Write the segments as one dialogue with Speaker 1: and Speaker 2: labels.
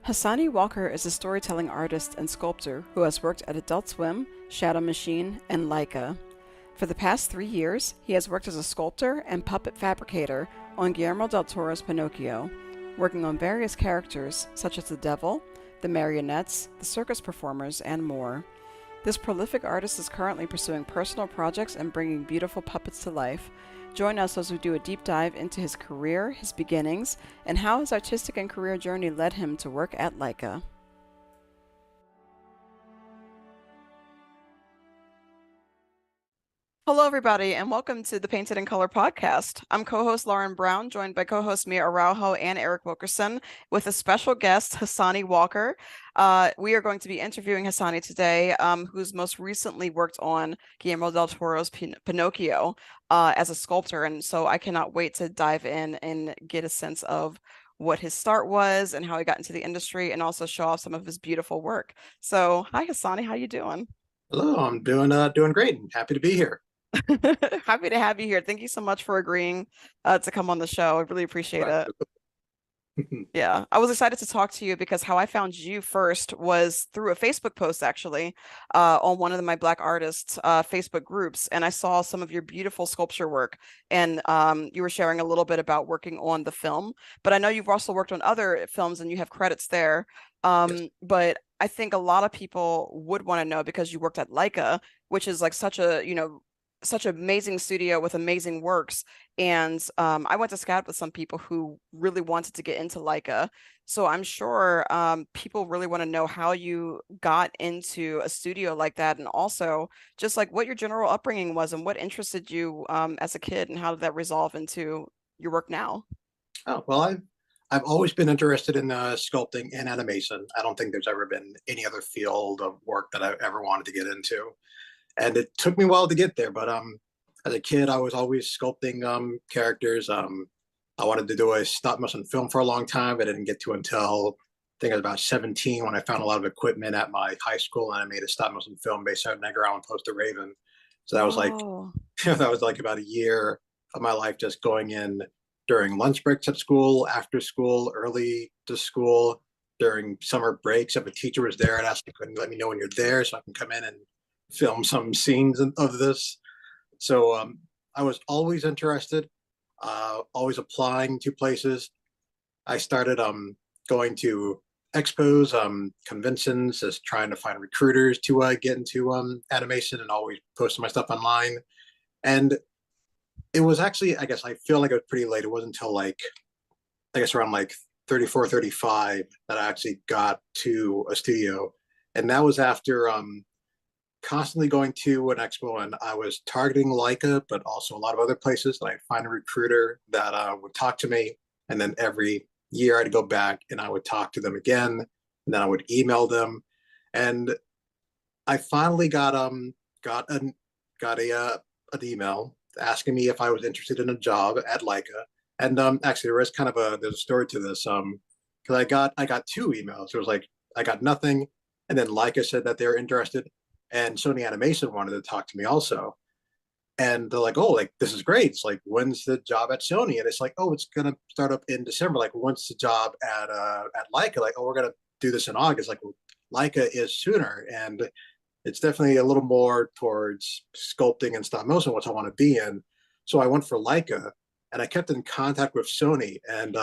Speaker 1: Hasani Walker is a storytelling artist and sculptor who has worked at Adult Swim, Shadowmachine, and Laika. For the past 3 years, he has worked as a sculptor and puppet fabricator on Guillermo del Toro's Pinocchio, working on various characters such as the devil, the marionettes, the circus performers, and more. This prolific artist is currently pursuing personal projects and bringing beautiful puppets to life. Join us as we do a deep dive into his career, his beginnings, and how his artistic and career journey led him to work at Laika. Hello, everybody, and welcome to the Painted in Color podcast. I'm co-host Lauren Brown, joined by co-host Mia Araujo and Eric Wilkerson, with a special guest, Hasani Walker. We are going to be interviewing Hasani today, who's most recently worked on Guillermo del Toro's Pinocchio as a sculptor, and so I cannot wait to dive in and get a sense of what his start was and how he got into the industry, and also show off some of his beautiful work. So, hi, Hasani, how you doing?
Speaker 2: Hello, I'm doing great and happy to be here.
Speaker 1: Happy to have you here. Thank you so much for agreeing to come on the show. I really appreciate it. Yeah, I was excited to talk to you because how I found you first was through a Facebook post, actually, on one of my Black artists Facebook groups, and I saw some of your beautiful sculpture work, and you were sharing a little bit about working on the film, but I know you've also worked on other films and you have credits there.
Speaker 2: Yes.
Speaker 1: But I think a lot of people would want to know because you worked at Laika, which is like such a, such an amazing studio with amazing works. And I went to scout with some people who really wanted to get into Laika. So I'm sure people really want to know how you got into a studio like that, and also just like what your general upbringing was and what interested you as a kid, and how did that resolve into your work now?
Speaker 2: Oh, well, I've always been interested in sculpting and animation. I don't think there's ever been any other field of work that I ever wanted to get into, and it took me a while to get there. But as a kid, I was always sculpting characters. I wanted to do a stop motion film for a long time. I didn't get to until I think I was about 17 when I found a lot of equipment at my high school, and I made a stop motion film based on Edgar Allan Poe's The Raven. So that was like
Speaker 1: Oh,
Speaker 2: that was like about a year of my life just going in during lunch breaks at school, after school, early to school, during summer breaks. If a teacher was there, I'd ask them to let me know when you're there so I can come in and film some scenes of this. So I was always interested, always applying to places. I started going to expos, conventions, just trying to find recruiters to get into animation, and always posting my stuff online. And it was actually, I guess I feel like it was pretty late. It wasn't until like, I guess around like 34, 35 that I actually got to a studio. And that was after constantly going to an expo, and I was targeting Laika, but also a lot of other places. And I'd find a recruiter that would talk to me. And then every year I'd go back and I would talk to them again. And then I would email them. And I finally got an got a an email asking me if I was interested in a job at Laika. And actually, there is kind of there's a story to this. Because I got two emails. It was like I got nothing, and then Laika said that they're interested, and Sony Animation wanted to talk to me also. And they're like, "Oh, like this is great. It's like when's the job at Sony?" And it's like, "Oh, it's gonna start up in December. Like when's the job at Laika?" Like, "Oh, we're gonna do this in August." Like Laika is sooner, and it's definitely a little more towards sculpting and stop motion, which I want to be in. So I went for Laika, and I kept in contact with Sony. And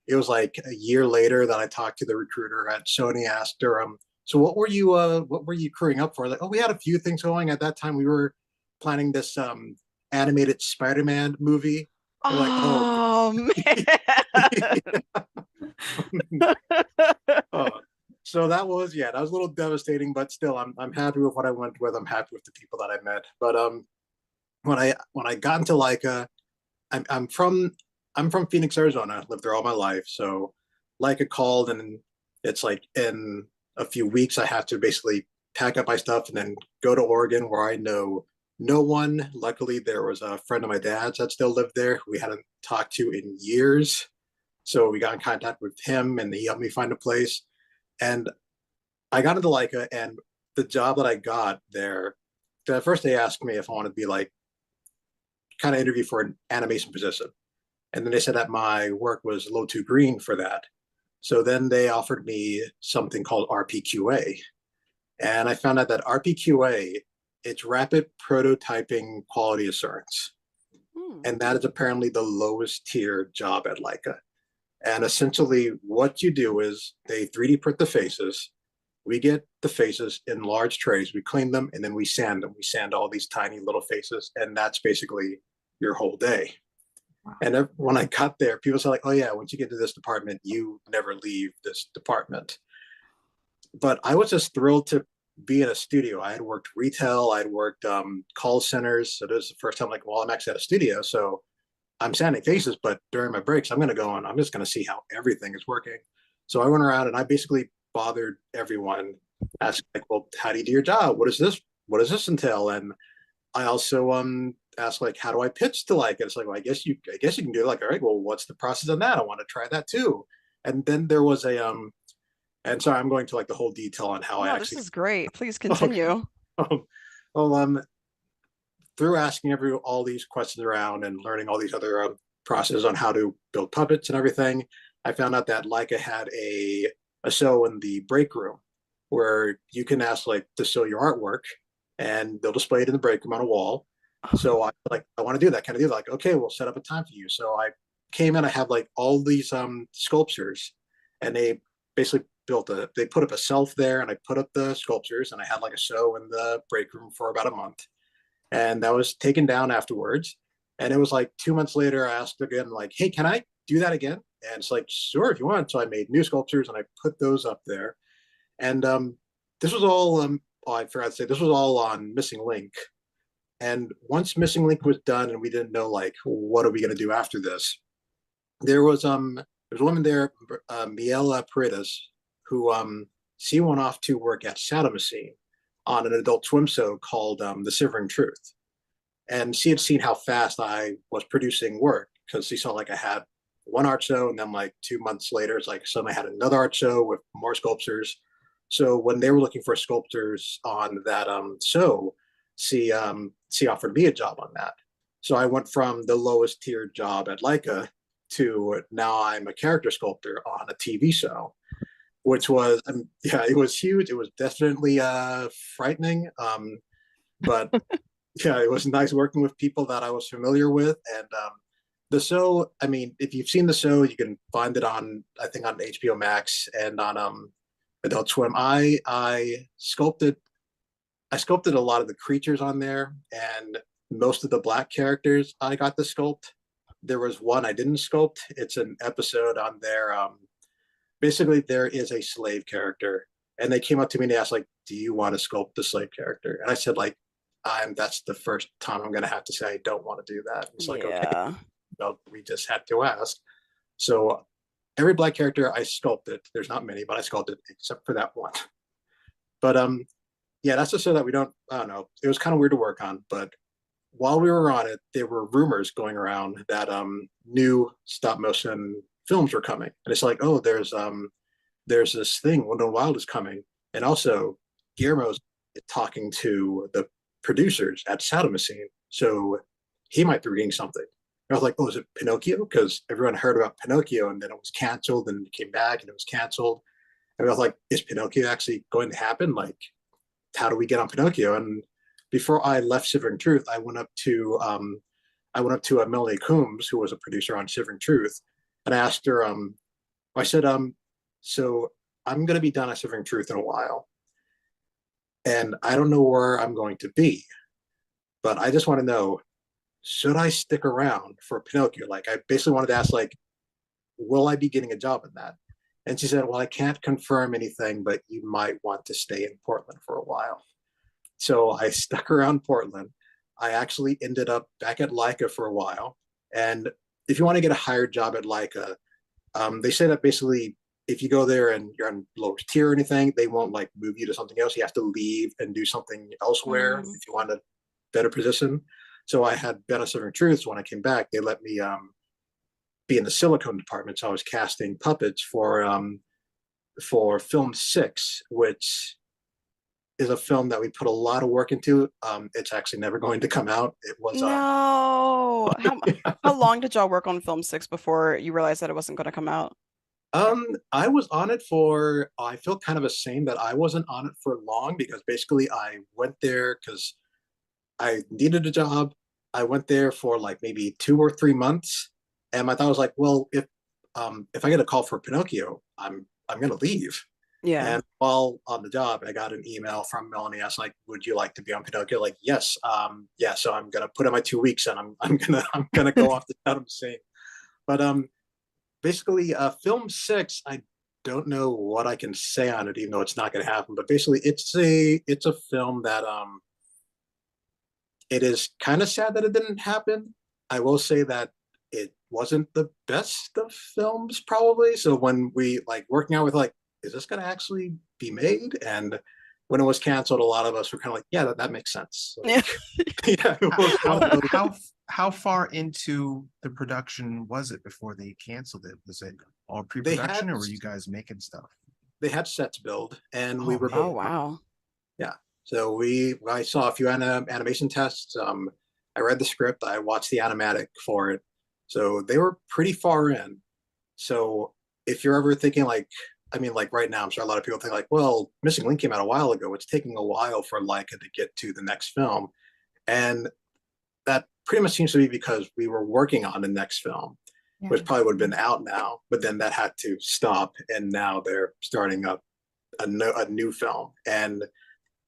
Speaker 2: it was like a year later that I talked to the recruiter at Sony, asked her, "So what were you crewing up for?" Like, "Oh, we had a few things going at that time. We were planning this animated Spider-Man movie." They're like, "Oh,
Speaker 1: oh man.
Speaker 2: uh, so that was, yeah, that was a little devastating, but still, I'm happy with what I went with. I'm happy with the people that I met. But when I got into Leica, I'm I'm from I'm from Phoenix, Arizona. I lived there all my life. So Leica called, and it's like in a few weeks I have to basically pack up my stuff and then go to Oregon, where I know no one. Luckily, there was a friend of my dad's that still lived there who we hadn't talked to in years. So we got in contact with him, and he helped me find a place. And I got into Leica, and the job that I got there, the first they asked me if I wanted to be like kind of interview for an animation position. And then they said that my work was a little too green for that. So then they offered me something called RPQA. And I found out that RPQA, it's rapid prototyping quality assurance.
Speaker 1: Hmm.
Speaker 2: And that is apparently the lowest tier job at Laika. And essentially, what you do is they 3D print the faces. We get the faces in large trays, we clean them, and then we sand them. We sand all these tiny little faces, and that's basically your whole day. And when I got there, people said, like, oh, yeah, once you get to this department, you never leave this department. But I was just thrilled to be in a studio. I had worked retail, I'd worked call centers. So this is the first time, like, well, I'm actually at a studio. So I'm sanding faces, but during my breaks, I'm going to go and I'm just going to see how everything is working. So I went around and I basically bothered everyone, asked, like, well, how do you do your job? What is this? What does this entail? And I also asked, like, how do I pitch to like it? It's like, well, I guess you can do it. Like, all right, well, what's the process on that? I want to try that too. And then there was a and sorry, I'm going to like the whole detail on how I
Speaker 1: No, this
Speaker 2: actually
Speaker 1: is great. Please
Speaker 2: okay.
Speaker 1: continue.
Speaker 2: Well, through asking all these questions around and learning all these other processes on how to build puppets and everything, I found out that Leica had a show in the break room where you can ask like to show your artwork, and they'll display it in the break room on a wall. So I want to do that. Kind of do like, okay, we'll set up a time for you. So I came in. I have like all these sculptures, and they basically they put up a shelf there, and I put up the sculptures, and I had like a show in the break room for about a month, and that was taken down afterwards. And it was like 2 months later, I asked again, like, hey, can I do that again? And it's like, sure, if you want. So I made new sculptures and I put those up there. And this was all, oh, I forgot to say, this was all on Missing Link. And once Missing Link was done and we didn't know, like, what are we going to do after this? There was a woman there, Miela Paredes, who she went off to work at Shadowmachine on an Adult Swim show called The Shivering Truth. And she had seen how fast I was producing work because she saw like I had one art show, and then like 2 months later, it's like suddenly I had another art show with more sculptures. So when they were looking for sculptors on that show, she offered me a job on that. So I went from the lowest tier job at Leica to now I'm a character sculptor on a TV show, which was yeah, it was huge. It was definitely frightening, but yeah, it was nice working with people that I was familiar with. And the show, I mean, if you've seen the show, you can find it on, I think, on HBO Max and on Adult Swim. I sculpted a lot of the creatures on there, and most of the black characters I got to sculpt. There was one I didn't sculpt. It's an episode on there. Basically, there is a slave character, and they came up to me and they asked, like, do you want to sculpt the slave character? And I said, like, that's the first time I'm going to have to say I don't want to do that. It's like, okay,
Speaker 1: Yeah.
Speaker 2: well, we just had to ask. So every black character I sculpted. There's not many, but I sculpted except for that one. But yeah, that's just so that we don't. I don't know. It was kind of weird to work on, but while we were on it, there were rumors going around that new stop motion films were coming, and it's like, oh, there's this thing, Window Wild is coming, and also Guillermo's talking to the producers at Shadowmachine, so he might be reading something. And I was like, oh, is it Pinocchio? Because everyone heard about Pinocchio, and then it was canceled, and it came back, and it was canceled. And I was like, is Pinocchio actually going to happen? Like, how do we get on Pinocchio? And before I left Shivering Truth, I went up to Melanie Coombs, who was a producer on Shivering Truth, and I asked her, I said, so I'm going to be done at Shivering Truth in a while, and I don't know where I'm going to be, but I just want to know, should I stick around for Pinocchio? Like, I basically wanted to ask, like, will I be getting a job in that? And she said, well, I can't confirm anything, but you might want to stay in Portland for a while. So I stuck around Portland. I actually ended up back at Laika for a while. And if you want to get a higher job at Laika, they say that basically if you go there and you're on lower tier or anything, they won't like move you to something else. You have to leave and do something elsewhere
Speaker 1: Mm.
Speaker 2: if you want a better position. So I had been a Southern Truth. So when I came back, they let me be in the silicone department. So I was casting puppets for film 6, which is a film that we put a lot of work into. It's actually never going to come out. It was
Speaker 1: No. How long did y'all work on film 6 before you realized that it wasn't going to come out?
Speaker 2: I was on it for, I feel kind of ashamed that I wasn't on it for long because basically I went there because I needed a job. I went there for like maybe 2 or 3 months, and my thought was like, well, if I get a call for Pinocchio, I'm gonna leave.
Speaker 1: Yeah.
Speaker 2: And while on the job, I got an email from Melanie. I was like, "Would you like to be on Pinocchio?" Like, yes, yeah. So I'm gonna put in my 2 weeks, and I'm gonna go off the Shadow Machine. But basically, film six, I don't know what I can say on it, even though it's not gonna happen. But basically, it's a film that it is kind of sad that it didn't happen. I will say that it wasn't the best of films, probably. So when we like working out with like, is this going to actually be made? And when it was canceled, a lot of us were kind of like, yeah, that makes sense.
Speaker 1: Yeah.
Speaker 2: Like, yeah, it was one of
Speaker 3: How
Speaker 2: those.
Speaker 3: how far into the production was it before they canceled it? Was it all
Speaker 2: They had
Speaker 3: pre-production, or were you guys making stuff?
Speaker 2: they had sets build, and we
Speaker 3: Oh
Speaker 2: were
Speaker 3: man,
Speaker 1: Oh, wow.
Speaker 2: yeah. So I saw a few animation tests. I read the script. I watched the animatic for it. So they were pretty far in. So if you're ever thinking like, I mean, like right now, I'm sure a lot of people think like, well, Missing Link came out a while ago. It's taking a while for Laika to get to the next film. And that pretty much seems to be because we were working on the next film,
Speaker 4: Yeah.
Speaker 2: which probably would have been out now, but then that had to stop. And now they're starting up a new film. And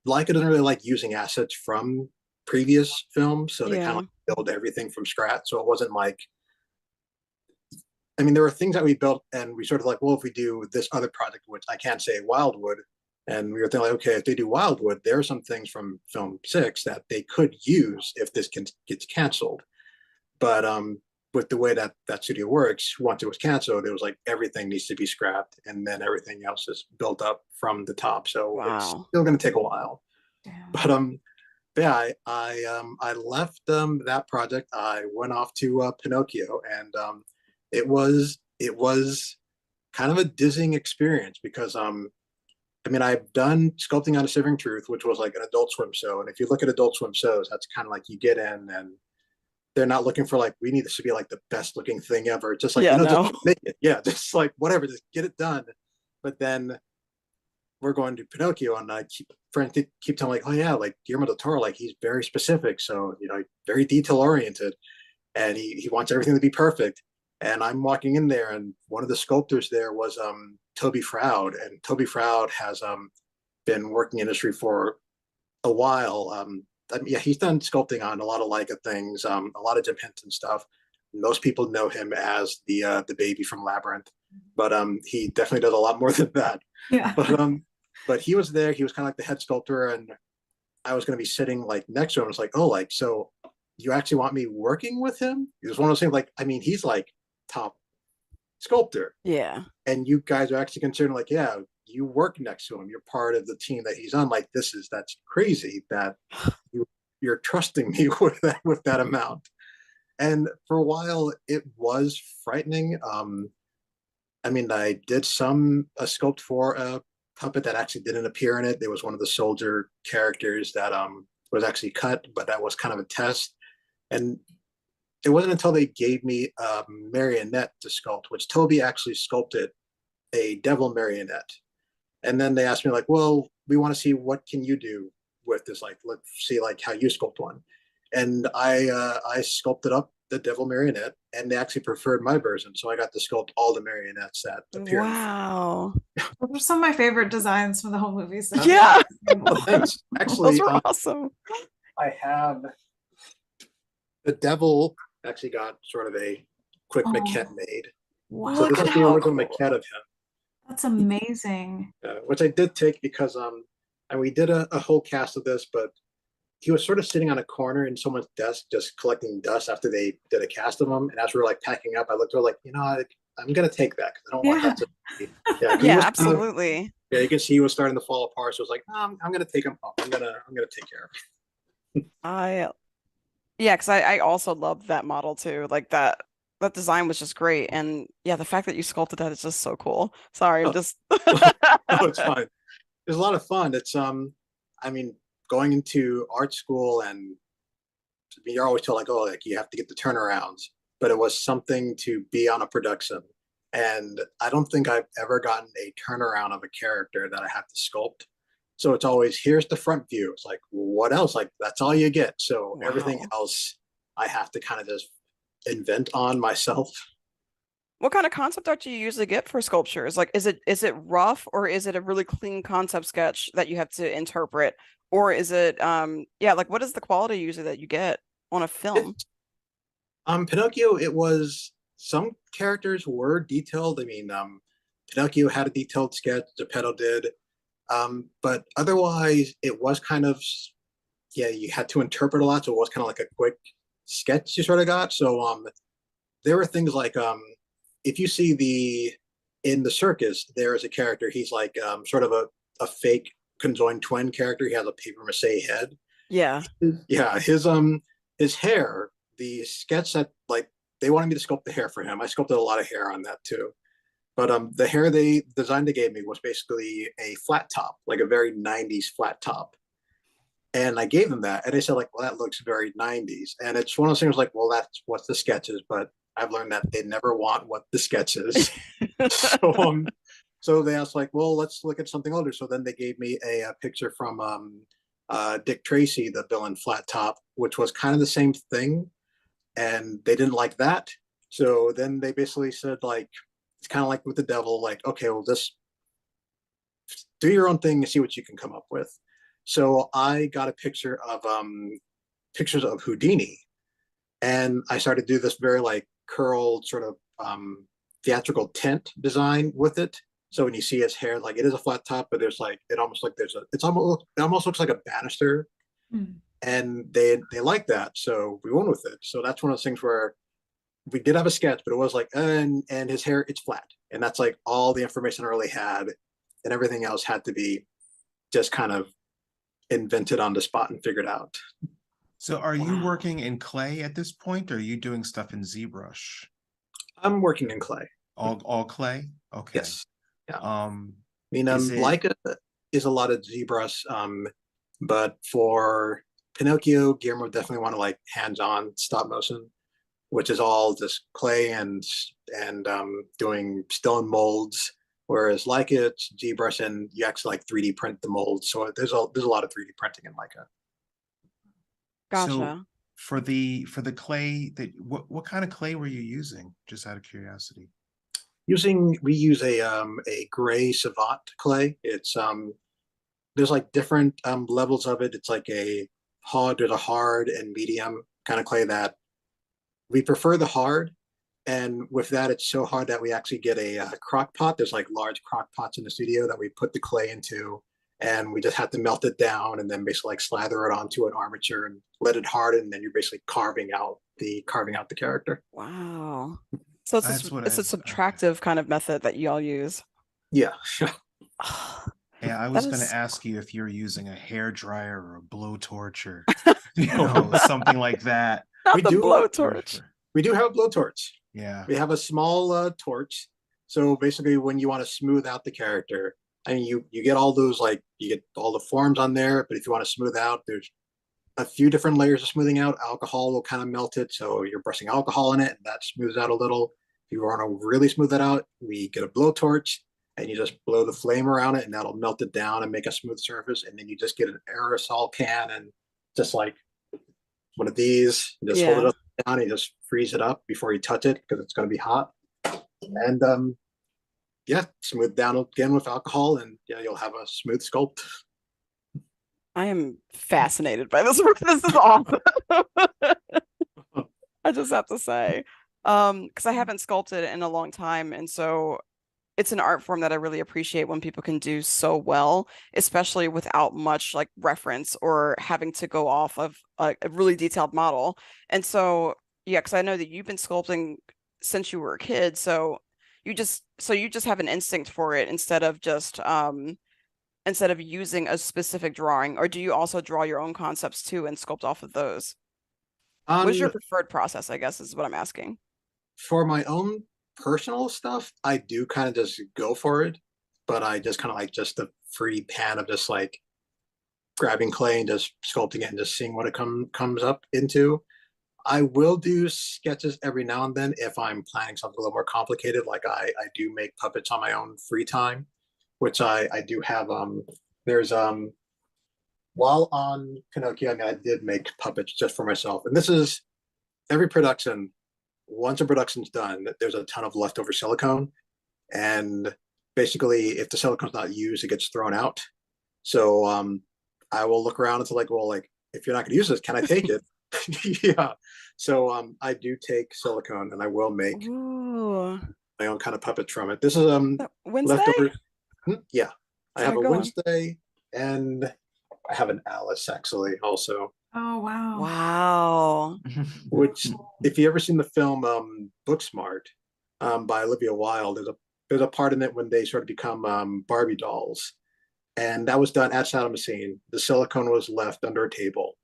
Speaker 2: Laika doesn't really like using assets from previous films. So they kind
Speaker 1: Yeah.
Speaker 2: of like build everything from scratch. So it wasn't like, I mean, there were things that we built and we sort of like, well, if we do this other project, which I can't say Wildwood, and we were thinking like, okay, if they do Wildwood, there are some things from film six that they could use if this gets canceled. But with the way that that studio works, once it was canceled, it was like everything needs to be scrapped, and then everything else is built up from the top. So it's
Speaker 1: Wow.
Speaker 2: still going to take a while.
Speaker 4: Damn.
Speaker 2: But yeah, I left that project. I went off to Pinocchio, and it was kind of a dizzying experience because I mean I've done sculpting on a Shivering Truth, which was like an Adult Swim show, and if you look at Adult Swim shows, that's kind of like you get in and they're not looking for like we need this to be like the best looking thing ever. Just like
Speaker 1: Yeah,
Speaker 2: just
Speaker 1: no.
Speaker 2: make it, yeah, just like whatever, just get it done. But then we're going to Pinocchio, and I keep friends keep telling like, oh yeah, like Guillermo del Toro, like he's very specific, so very detail oriented, and he wants everything to be perfect. And I'm walking in there, and one of the sculptors there was Toby Froud, and Toby Froud has been working in industry for a while. I mean, yeah, he's done sculpting on a lot of Leica things, a lot of Jim Henson stuff. Most people know him as the baby from Labyrinth, but he definitely does a lot more than that.
Speaker 4: Yeah.
Speaker 2: But he was there. He was kind of like the head sculptor, and I was going to be sitting like next to him. I was like, oh, like so you actually want me working with him? It was one of those things. Like, I mean, he's like top sculptor,
Speaker 1: Yeah.
Speaker 2: and you guys are actually concerned. Like, yeah, you work next to him. You're part of the team that he's on. Like, that's crazy that you're trusting me with that amount. And for a while, it was frightening. I mean, I did a sculpt for a puppet that actually didn't appear in it. There was one of the soldier characters that was actually cut, but that was kind of a test. And it wasn't until they gave me a marionette to sculpt, which Toby actually sculpted a devil marionette. And then they asked me like, well, we want to see what can you do with this. Like, let's see like how you sculpt one. And I sculpted up the devil marionette, and they actually preferred my version. So I got to sculpt all the marionettes that appear.
Speaker 1: Wow.
Speaker 4: Those are some of my favorite designs from the whole movie. So
Speaker 1: Yeah.
Speaker 2: Oh, thanks. Actually,
Speaker 1: Those were awesome.
Speaker 2: I have the devil actually got sort of a quick maquette made.
Speaker 4: Wow.
Speaker 2: So this
Speaker 1: Look
Speaker 2: is
Speaker 1: at
Speaker 2: the
Speaker 1: how
Speaker 2: original
Speaker 1: cool.
Speaker 2: maquette of him.
Speaker 4: That's amazing.
Speaker 2: Which I did take because and we did a whole cast of this, but he was sort of sitting on a corner in someone's desk just collecting dust after they did a cast of him. And as we were like packing up, I looked at her like, I'm gonna take that because I don't want
Speaker 4: Yeah.
Speaker 2: that to be. Yeah,
Speaker 1: Yeah, absolutely.
Speaker 2: Yeah, you can see he was starting to fall apart. So I was like, no, I'm gonna take him up. I'm gonna take care of him.
Speaker 1: Yeah, because I also loved that model too. Like that design was just great. And yeah, the fact that you sculpted that is just so cool. Sorry, I'm
Speaker 2: Oh,
Speaker 1: just
Speaker 2: no, it's fine. It's a lot of fun. It's I mean, going into art school, and you're always told like, oh, like you have to get the turnarounds, but it was something to be on a production And I don't think I've ever gotten a turnaround of a character that I have to sculpt. So it's always, here's the front view. It's like, what else? Like, that's all you get. So everything
Speaker 1: Wow.
Speaker 2: else I have to kind of just invent on myself.
Speaker 1: What kind of concept art do you usually get for sculptures? Like, is it rough, or is it a really clean concept sketch that you have to interpret? Or is it yeah, like what is the quality usually that you get on a film?
Speaker 2: It's, Pinocchio, it was, some characters were detailed. I mean, Pinocchio had a detailed sketch, Geppetto did. But otherwise, it was kind of, yeah, you had to interpret a lot. So it was kind of like a quick sketch you sort of got. So there were things like if you see in the circus, there is a character, he's like sort of a fake conjoined twin character. He has a paper mache head.
Speaker 1: Yeah.
Speaker 2: Yeah, his hair, the sketch that, like, they wanted me to sculpt the hair for him. I sculpted a lot of hair on that too. But the hair they designed they gave me was basically a flat top, like a very 90s flat top. And I gave them that, and they said, like, well, that looks very 90s. And it's one of those things like, well, that's what the sketch is, but I've learned that they never want what the sketch is. So they asked, like, well, let's look at something older. So then they gave me a picture from Dick Tracy, the villain flat top, which was kind of the same thing. And they didn't like that. So then they basically said, like, it's kind of like with the devil, like, okay, well, just do your own thing and see what you can come up with. So I got a picture of pictures of Houdini, and I started to do this very like curled sort of theatrical tint design with it. So when you see his hair, like, it is a flat top, but there's like, it almost like it almost looks like a banister.
Speaker 4: Mm.
Speaker 2: And they like that, so we went with it. So that's one of those things where we did have a sketch, but it was like, and his hair, it's flat, and that's like all the information I really had, and everything else had to be just kind of invented on the spot and figured out.
Speaker 3: So are you
Speaker 1: Wow.
Speaker 3: working in clay at this point, or are you doing stuff in ZBrush?
Speaker 2: I'm working in clay.
Speaker 3: All clay? Okay.
Speaker 2: Yes. Yeah.
Speaker 3: Um,
Speaker 2: I mean,
Speaker 3: is it
Speaker 2: Laika is a lot of ZBrush, but for Pinocchio, Guillermo definitely want to like hands-on stop motion, which is all just clay and doing stone molds. Whereas Laika, it's ZBrush, and you actually like 3D print the molds. So there's a lot of 3D printing in Laika.
Speaker 3: so
Speaker 1: Gotcha.
Speaker 3: for the clay that what kind of clay were you using? Just out of curiosity.
Speaker 2: We use a gray savant clay. It's there's like different levels of it. It's like there's a hard and medium kind of clay that we prefer the hard. And with that, it's so hard that we actually get a crock pot. There's like large crock pots in the studio that we put the clay into, and we just have to melt it down and then basically like slather it onto an armature and let it harden. And then you're basically carving out the character.
Speaker 1: Wow. So it's
Speaker 3: That's what
Speaker 1: it's a
Speaker 3: okay.
Speaker 1: subtractive kind of method that you all use.
Speaker 2: Yeah.
Speaker 3: Yeah, I
Speaker 1: That
Speaker 3: was going to
Speaker 1: is
Speaker 3: ask you if you're using a hair dryer or a blowtorch or something like that.
Speaker 1: not
Speaker 2: we
Speaker 1: the
Speaker 2: do
Speaker 1: blowtorch.
Speaker 2: we do have a blowtorch.
Speaker 3: Yeah.
Speaker 2: We have a small torch. So basically, when you want to smooth out the character, I mean, you get all those, like, you get all the forms on there. But if you want to smooth out, there's a few different layers of smoothing out. Alcohol will kind of melt it, so you're brushing alcohol in it, and that smooths out a little. If you want to really smooth it out, we get a blowtorch, and you just blow the flame around it, and that'll melt it down and make a smooth surface. And then you just get an aerosol can and just like one of these, you just hold it
Speaker 1: Yeah.
Speaker 2: up down, and you just freeze it up before you touch it because it's going to be hot. And yeah, smooth down again with alcohol, and yeah, you'll have a smooth sculpt.
Speaker 1: I am fascinated by this work. This is awesome. I just have to say. Because I haven't sculpted in a long time, and so it's an art form that I really appreciate when people can do so well, especially without much like reference or having to go off of a really detailed model. And so, yeah, because I know that you've been sculpting since you were a kid, so you just have an instinct for it instead of using a specific drawing, or do you also draw your own concepts too and sculpt off of those? What is your
Speaker 2: Um,
Speaker 1: preferred process, I guess, is what I'm asking.
Speaker 2: for my own personal stuff, I do kind of just go for it, but I just kind of like just the free pan of just like grabbing clay and just sculpting it and just seeing what it comes up into. I will do sketches every now and then if I'm planning something a little more complicated. Like I do make puppets on my own free time, which I do have. There's while on Pinocchio, I mean, I did make puppets just for myself, and this is every production. Once a production's done, there's a ton of leftover silicone, and basically, if the silicone's not used, it gets thrown out. So I will look around and say like, well, like if you're not going to use this, can I take it? Yeah. So I do take silicone, and I will make
Speaker 1: Ooh.
Speaker 2: my own kind of puppets from it. This is
Speaker 1: Wednesday?
Speaker 2: leftover. Yeah, I have
Speaker 1: Sorry,
Speaker 2: a
Speaker 1: go on.
Speaker 2: Wednesday, and I have an Alice actually also.
Speaker 4: Oh, wow.
Speaker 1: Wow.
Speaker 2: Which, if you ever seen the film Booksmart by Olivia Wilde, there's a part in it when they sort of become Barbie dolls, and that was done at Shadowmachine. The silicone was left under a table.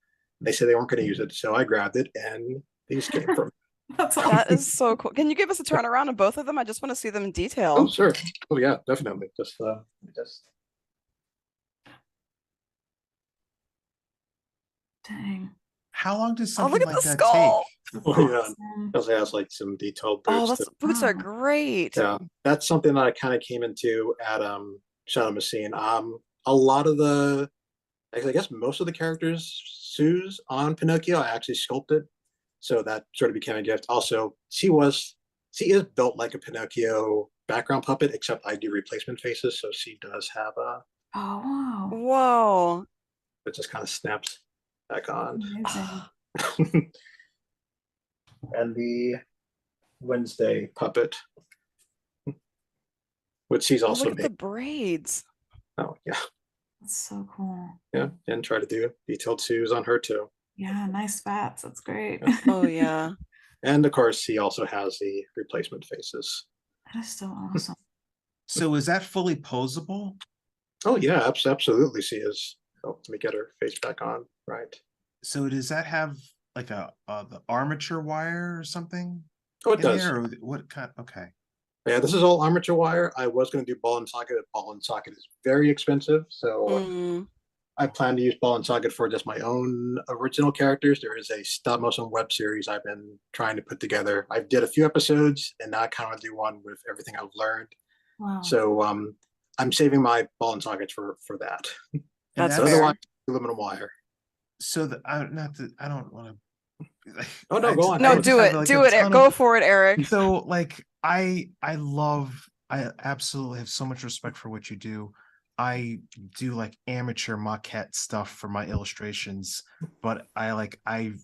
Speaker 2: They said they weren't going to use it, so I grabbed it, and these came from.
Speaker 4: That's awesome.
Speaker 1: That is so cool. Can you give us a turnaround of both of them? I just want to see them in
Speaker 2: Oh,
Speaker 1: detail.
Speaker 2: sure. Oh, yeah, definitely. Just.
Speaker 4: Dang.
Speaker 3: How long does
Speaker 1: Oh, look
Speaker 3: something
Speaker 1: at
Speaker 3: like
Speaker 1: the
Speaker 3: that
Speaker 1: skull.
Speaker 3: take?
Speaker 2: Oh, yeah.
Speaker 4: Awesome.
Speaker 2: Also has like some detailed
Speaker 1: Oh,
Speaker 2: boots.
Speaker 1: those boots are
Speaker 4: Wow.
Speaker 1: great.
Speaker 2: Yeah, that's something that I kind of came into at Shadowmachine. A lot of I guess most of the characters Sue's on Pinocchio I actually sculpted, so that sort of became a gift. Also, she is built like a Pinocchio background puppet, except I do replacement faces, so she does have
Speaker 4: Oh, wow.
Speaker 1: Whoa.
Speaker 2: it just kind of snaps back on.
Speaker 4: Amazing.
Speaker 2: And the Wednesday puppet, which she's
Speaker 1: Oh,
Speaker 2: also
Speaker 1: look at
Speaker 2: made.
Speaker 1: the braids.
Speaker 2: Oh yeah,
Speaker 4: That's so cool.
Speaker 2: yeah, and try to do detailed shoes on her too.
Speaker 4: Yeah, nice spats. That's great.
Speaker 2: Yeah.
Speaker 1: Oh, yeah.
Speaker 2: And of course, he also has the replacement faces.
Speaker 4: That is so awesome.
Speaker 3: So is that fully posable?
Speaker 2: Oh yeah, absolutely. She is. Oh, let me get her face back on. Right.
Speaker 3: So does that have like the armature wire or something
Speaker 2: Oh, it
Speaker 3: in
Speaker 2: does.
Speaker 3: there, or what kind? Okay.
Speaker 2: Yeah, this is all armature wire. I was going to do ball and socket. Ball and socket is very expensive, so
Speaker 1: Mm.
Speaker 2: I plan to use ball and socket for just my own original characters. There is a stop motion web series I've been trying to put together. I did a few episodes, and now I kind of do one with everything I've learned.
Speaker 4: Wow.
Speaker 2: So I'm saving my ball and sockets for that.
Speaker 3: And
Speaker 1: That's
Speaker 2: So
Speaker 1: fair.
Speaker 2: otherwise, aluminum wire.
Speaker 3: So I don't want to.
Speaker 2: Oh, no, go on.
Speaker 1: No,
Speaker 2: I just
Speaker 1: do it. Do it. Go for it, Eric.
Speaker 3: So like I absolutely have so much respect for what you do. I do like amateur maquette stuff for my illustrations, but I'm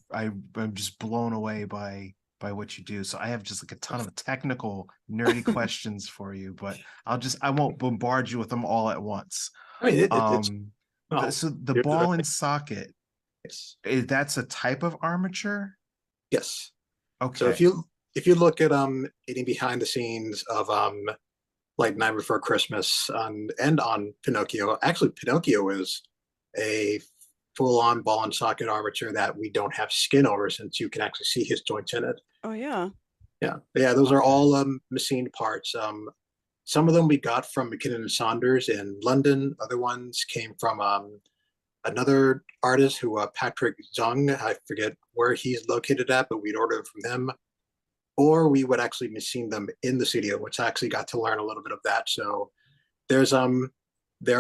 Speaker 3: just blown away by what you do. So I have just like a ton of technical nerdy questions for you, but I won't bombard you with them all at once.
Speaker 2: I mean, it's
Speaker 3: So the ball and socket, that's a type of armature?
Speaker 2: yes.
Speaker 3: Okay.
Speaker 2: So if you look at any behind the scenes of like Night Before Christmas and on Pinocchio, actually Pinocchio is a full-on ball and socket armature that we don't have skin over, since you can actually see his joints in it.
Speaker 1: Oh, yeah.
Speaker 2: Yeah, those are all machined parts. Some of them we got from McKinnon and Saunders in London. Other ones came from another artist who Patrick Zung. I forget where he's located at, but we'd order them from him, or we would actually machine them in the studio, which I actually got to learn a little bit of that. So there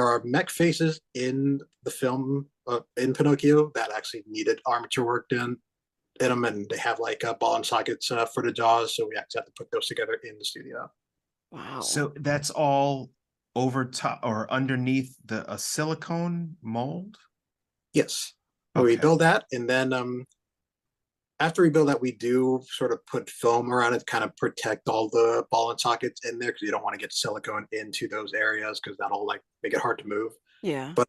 Speaker 2: are mech faces in the film in Pinocchio that actually needed armature work done in them, and they have like ball and sockets for the jaws, so we actually have to put those together in the studio.
Speaker 1: Wow.
Speaker 3: So that's all over top or underneath a silicone mold?
Speaker 2: Yes.
Speaker 3: Okay.
Speaker 2: We build that, and then after we build that, we do sort of put film around it to kind of protect all the ball and sockets in there, because you don't want to get silicone into those areas, because that'll like make it hard to move.
Speaker 1: Yeah.
Speaker 2: But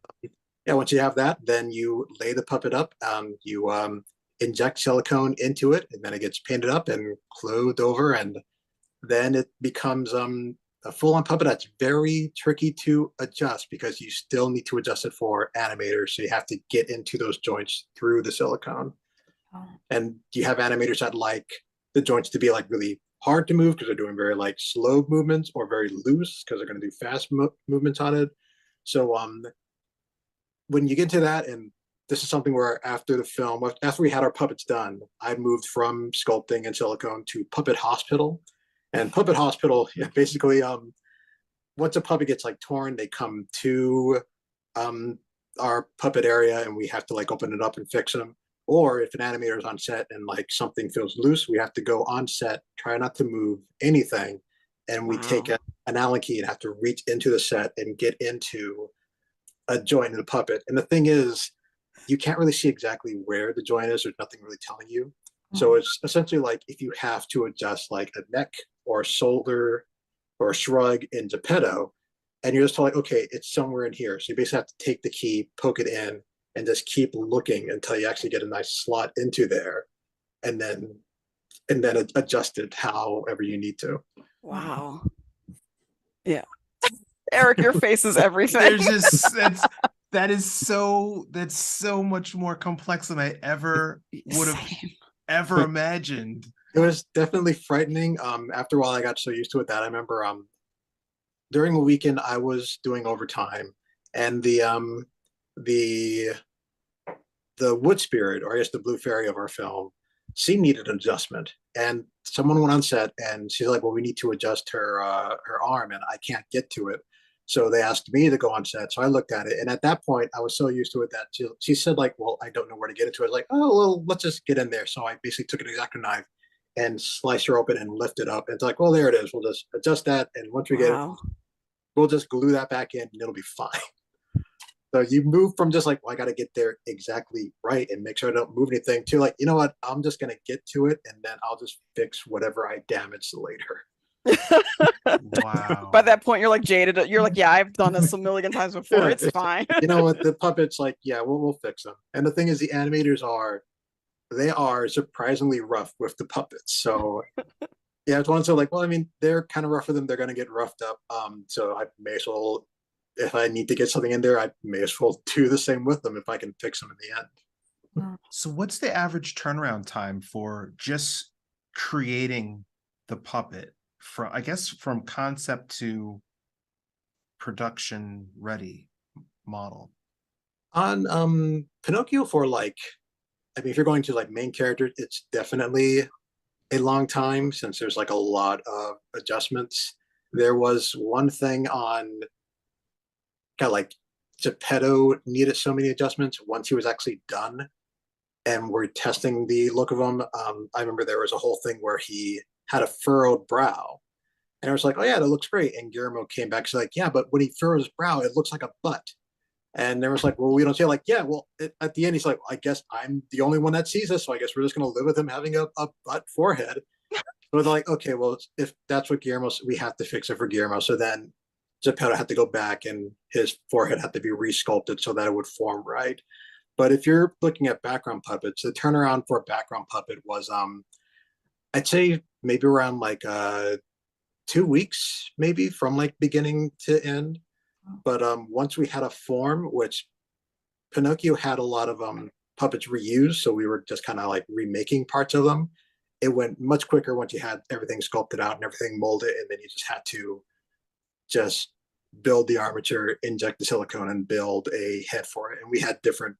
Speaker 2: yeah, once you have that, then you lay the puppet up. You inject silicone into it, and then it gets painted up and clothed over, and then it becomes a full-on puppet that's very tricky to adjust, because you still need to adjust it for animators. So you have to get into those joints through the silicone.
Speaker 4: Oh.
Speaker 2: And you have animators that like the joints to be like really hard to move, because they're doing very like slow movements, or very loose because they're going to do fast movements on it. So when you get to that, and this is something where after the film, after we had our puppets done, I moved from sculpting and silicone to Puppet Hospital. And Puppet Hospital, yeah, basically, once a puppet gets like torn, they come to our puppet area and we have to like open it up and fix them. Or if an animator is on set and like something feels loose, we have to go on set, try not to move anything, and we take an Allen key and have to reach into the set and get into a joint in the puppet. And the thing is, you can't really see exactly where the joint is. There's nothing really telling you. So it's essentially like if you have to adjust like a neck or a shoulder or a shrug in Geppetto, and you're just told like, okay, it's somewhere in here. So you basically have to take the key, poke it in, and just keep looking until you actually get a nice slot into there, and then adjust it however you need to.
Speaker 1: Wow. Yeah. Eric, your face is everything.
Speaker 3: There's just that's so much more complex than I ever would have ever imagined.
Speaker 2: It was definitely frightening. After a while, I got so used to it that I remember during the weekend I was doing overtime, and the wood spirit, or I guess the blue fairy of our film, she needed an adjustment, and someone went on set and she's like, well, we need to adjust her arm, and I can't get to it. So they asked me to go on set. So I looked at it, and at that point I was so used to it that she said like, well, I don't know where to get into it. I was like, oh, well, let's just get in there. So I basically took an X-Acto knife and slice her open and lift it up. And it's like, well, there it is. We'll just adjust that, and once we get it, we'll just glue that back in, and it'll be fine. So you move from just like, well, I got to get there exactly right and make sure I don't move anything, to like, you know what, I'm just going to get to it, and then I'll just fix whatever I damaged later.
Speaker 3: Wow.
Speaker 1: By that point, you're like jaded. You're like, yeah, I've done this a million times before.
Speaker 2: Yeah,
Speaker 1: it's fine.
Speaker 2: You know what, the puppets, like, yeah, we'll fix them. And the thing is, the animators are surprisingly rough with the puppets. So yeah, it's one so like, well, I mean, they're kind of rough with them. They're going to get roughed up. So I may as well, if I need to get something in there, I may as well do the same with them if I can fix them in the end.
Speaker 3: So what's the average turnaround time for just creating the puppet, from, I guess, from concept to production ready model?
Speaker 2: On Pinocchio, for like, I mean, if you're going to like main character, it's definitely a long time, since there's like a lot of adjustments. There was one thing on kind of like Geppetto needed so many adjustments once he was actually done, and we're testing the look of him. I remember there was a whole thing where he had a furrowed brow, and I was like, oh yeah, that looks great. And Guillermo came back, she's like, yeah, but when he furrows his brow, it looks like a butt. And there was like, well, we don't see it. Like, yeah, well, at the end, he's like, I guess I'm the only one that sees this, so I guess we're just going to live with him having a butt forehead. So they're like, okay, well, if that's what Guillermo, we have to fix it for Guillermo. So then Geppetto had to go back, and his forehead had to be resculpted so that it would form right. But if you're looking at background puppets, the turnaround for a background puppet was, I'd say maybe around like 2 weeks, maybe, from like beginning to end. But once we had a form, which Pinocchio had a lot of puppets reused, so we were just kind of like remaking parts of them. It went much quicker once you had everything sculpted out and everything molded, and then you just had to just build the armature, inject the silicone, and build a head for it. And we had different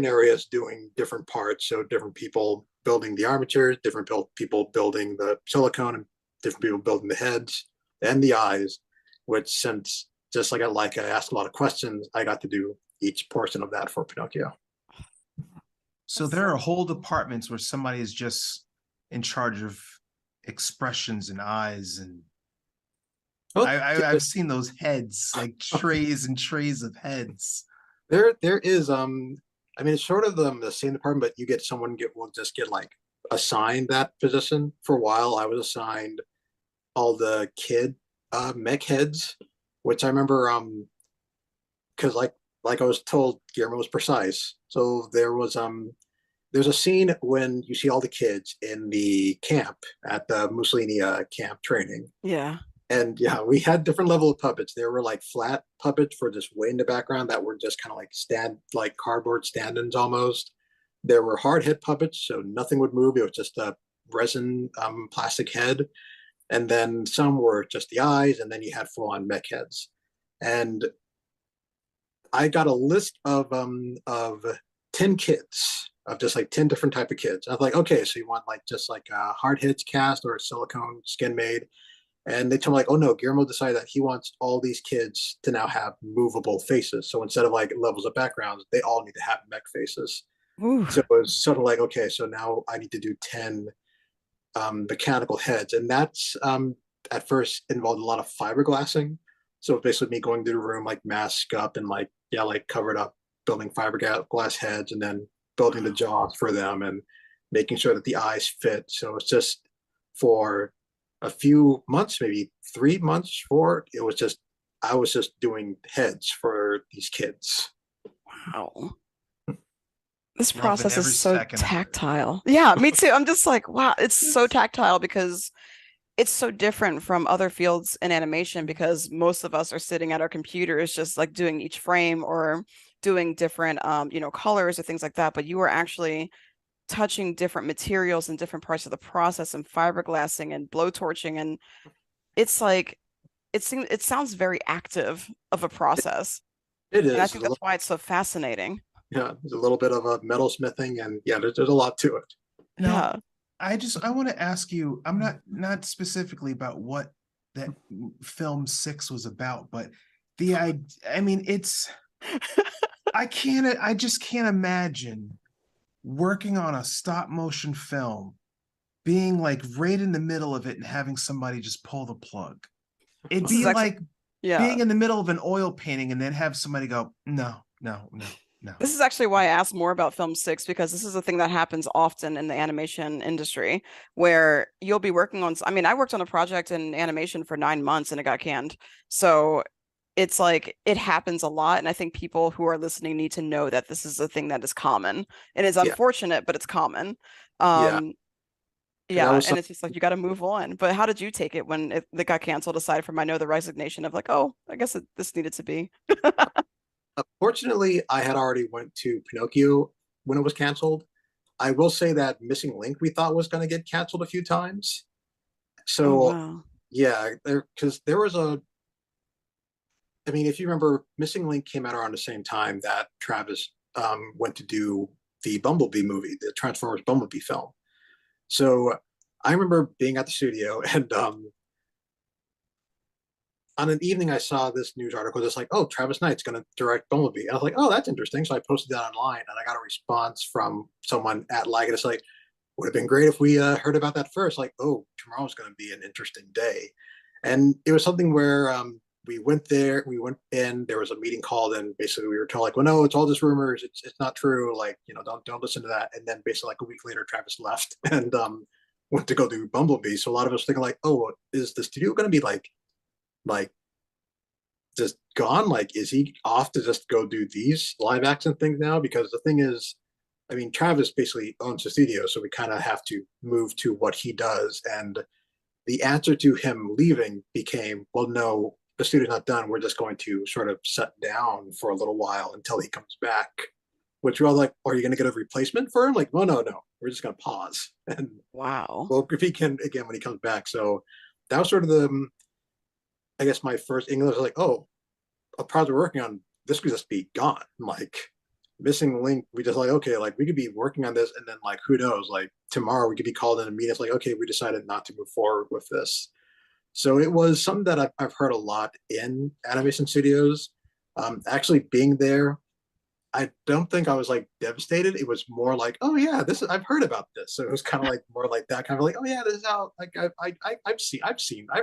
Speaker 2: areas doing different parts, so different people building the armature, different people building the silicone, and different people building the heads and the eyes. Which, since just like I asked a lot of questions, I got to do each portion of that for Pinocchio.
Speaker 3: So there are whole departments where somebody is just in charge of expressions and eyes, and I've seen those heads, like trays and trays of heads.
Speaker 2: There is I mean, it's sort of the same department, but you get someone will just get like assigned that position. For a while, I was assigned all the kid mech heads, which I remember because like I was told, Guillermo was precise. So there's a scene when you see all the kids in the camp at the Mussolini camp training.
Speaker 1: Yeah.
Speaker 2: And yeah, we had different level of puppets. There were like flat puppets for just way in the background that were just kind of like cardboard stand-ins almost. There were hard head puppets, so nothing would move. It was just a resin plastic head. And then some were just the eyes, and then you had full-on mech heads. And I got a list of 10 kids, of just like 10 different type of kids. I was like, okay, so you want like just like a hard hits cast or a silicone skin made? And they told me like, oh no, Guillermo decided that he wants all these kids to now have movable faces. So instead of like levels of backgrounds, they all need to have mech faces.
Speaker 1: Ooh.
Speaker 2: So it was sort of like, okay, so now I need to do 10 mechanical heads. And that's at first involved a lot of fiberglassing. So basically me going to the room, like mask up and like, yeah, like covered up, building fiberglass heads and then building the jaws for them and making sure that the eyes fit. So it's just for a few months, maybe 3 months, four, it was just, I was just doing heads for these kids.
Speaker 1: Wow. This
Speaker 3: Loving
Speaker 1: process
Speaker 3: every
Speaker 1: is so
Speaker 3: second of it.
Speaker 1: tactile. Yeah, me too. I'm just like, wow, it's so tactile because it's so different from other fields in animation because most of us are sitting at our computers just like doing each frame or doing different colors or things like that. But you were actually touching different materials in different parts of the process and fiberglassing and blowtorching. And it's like it sounds very active of a process.
Speaker 2: It
Speaker 1: And I
Speaker 2: is.
Speaker 1: think that's why it's so fascinating.
Speaker 2: Yeah, there's a little bit of a metalsmithing and yeah, there's a lot to it.
Speaker 3: Now,
Speaker 1: Yeah.
Speaker 3: I want to ask you, I'm not specifically about what that film 6 was about, but I mean, it's I just can't imagine working on a stop motion film, being like right in the middle of it and having somebody just pull the plug. It'd
Speaker 1: This is
Speaker 3: be
Speaker 1: actually
Speaker 3: like
Speaker 1: yeah.
Speaker 3: being in the middle of an oil painting and then have somebody go, no.
Speaker 1: This is actually why I asked more about film 6 because this is a thing that happens often in the animation industry where you'll be working on, I mean, I worked on a project in animation for 9 months and it got canned. So it's like it happens a lot. And I think people who are listening need to know that this is a thing that is common. And it's
Speaker 2: Yeah,
Speaker 1: unfortunate, but it's common.
Speaker 2: yeah. That
Speaker 1: Yeah,
Speaker 2: was
Speaker 1: and
Speaker 2: some,
Speaker 1: it's just like you got to move on. But how did you take it when it got canceled aside from I know the resignation of like, oh, I guess this needed to be.
Speaker 2: fortunately, I had already went to Pinocchio when it was canceled. I will say that Missing Link we thought was going to get canceled a few times.
Speaker 1: Oh,
Speaker 2: So
Speaker 1: wow.
Speaker 2: yeah, because there was a, I mean, if you remember, Missing Link came out around the same time that Travis went to do the Bumblebee movie, the Transformers Bumblebee film. So I remember being at the studio and on an evening I saw this news article just like, oh, Travis Knight's going to direct Bumblebee. And I was like, oh, that's interesting. So I posted that online and I got a response from someone at Laika. It's like, would have been great if we heard about that first. Like, oh, tomorrow's going to be an interesting day. And it was something where we went there, we went in, there was a meeting called, and basically we were told like, well, no, it's all just rumors. It's not true. Like, don't listen to that. And then basically like a week later, Travis left and went to go do Bumblebee. So a lot of us thinking like, oh, is the studio going to be like just gone? Like, is he off to just go do these live action things now? Because the thing is, I mean, Travis basically owns the studio, so we kind of have to move to what he does. And the answer to him leaving became, well, no, the studio's not done. We're just going to sort of shut down for a little while until he comes back. Which we're all like, are you going to get a replacement for him? Like, well, no, we're just going to pause. And
Speaker 1: Wow.
Speaker 2: well, if he can again when he comes back. So that was sort of the, I guess my first English was like, oh, a project we're working on, this could just be gone. Like Missing Link, we just like, okay, like we could be working on this and then like who knows, like tomorrow we could be called in a meeting. It's like, okay, we decided not to move forward with this. So it was something that I've heard a lot in animation studios. Actually being there, I don't think I was like devastated. It was more like, oh yeah, this is, I've heard about this. So it was kind of like more like that kind of like, oh yeah, this is how like I've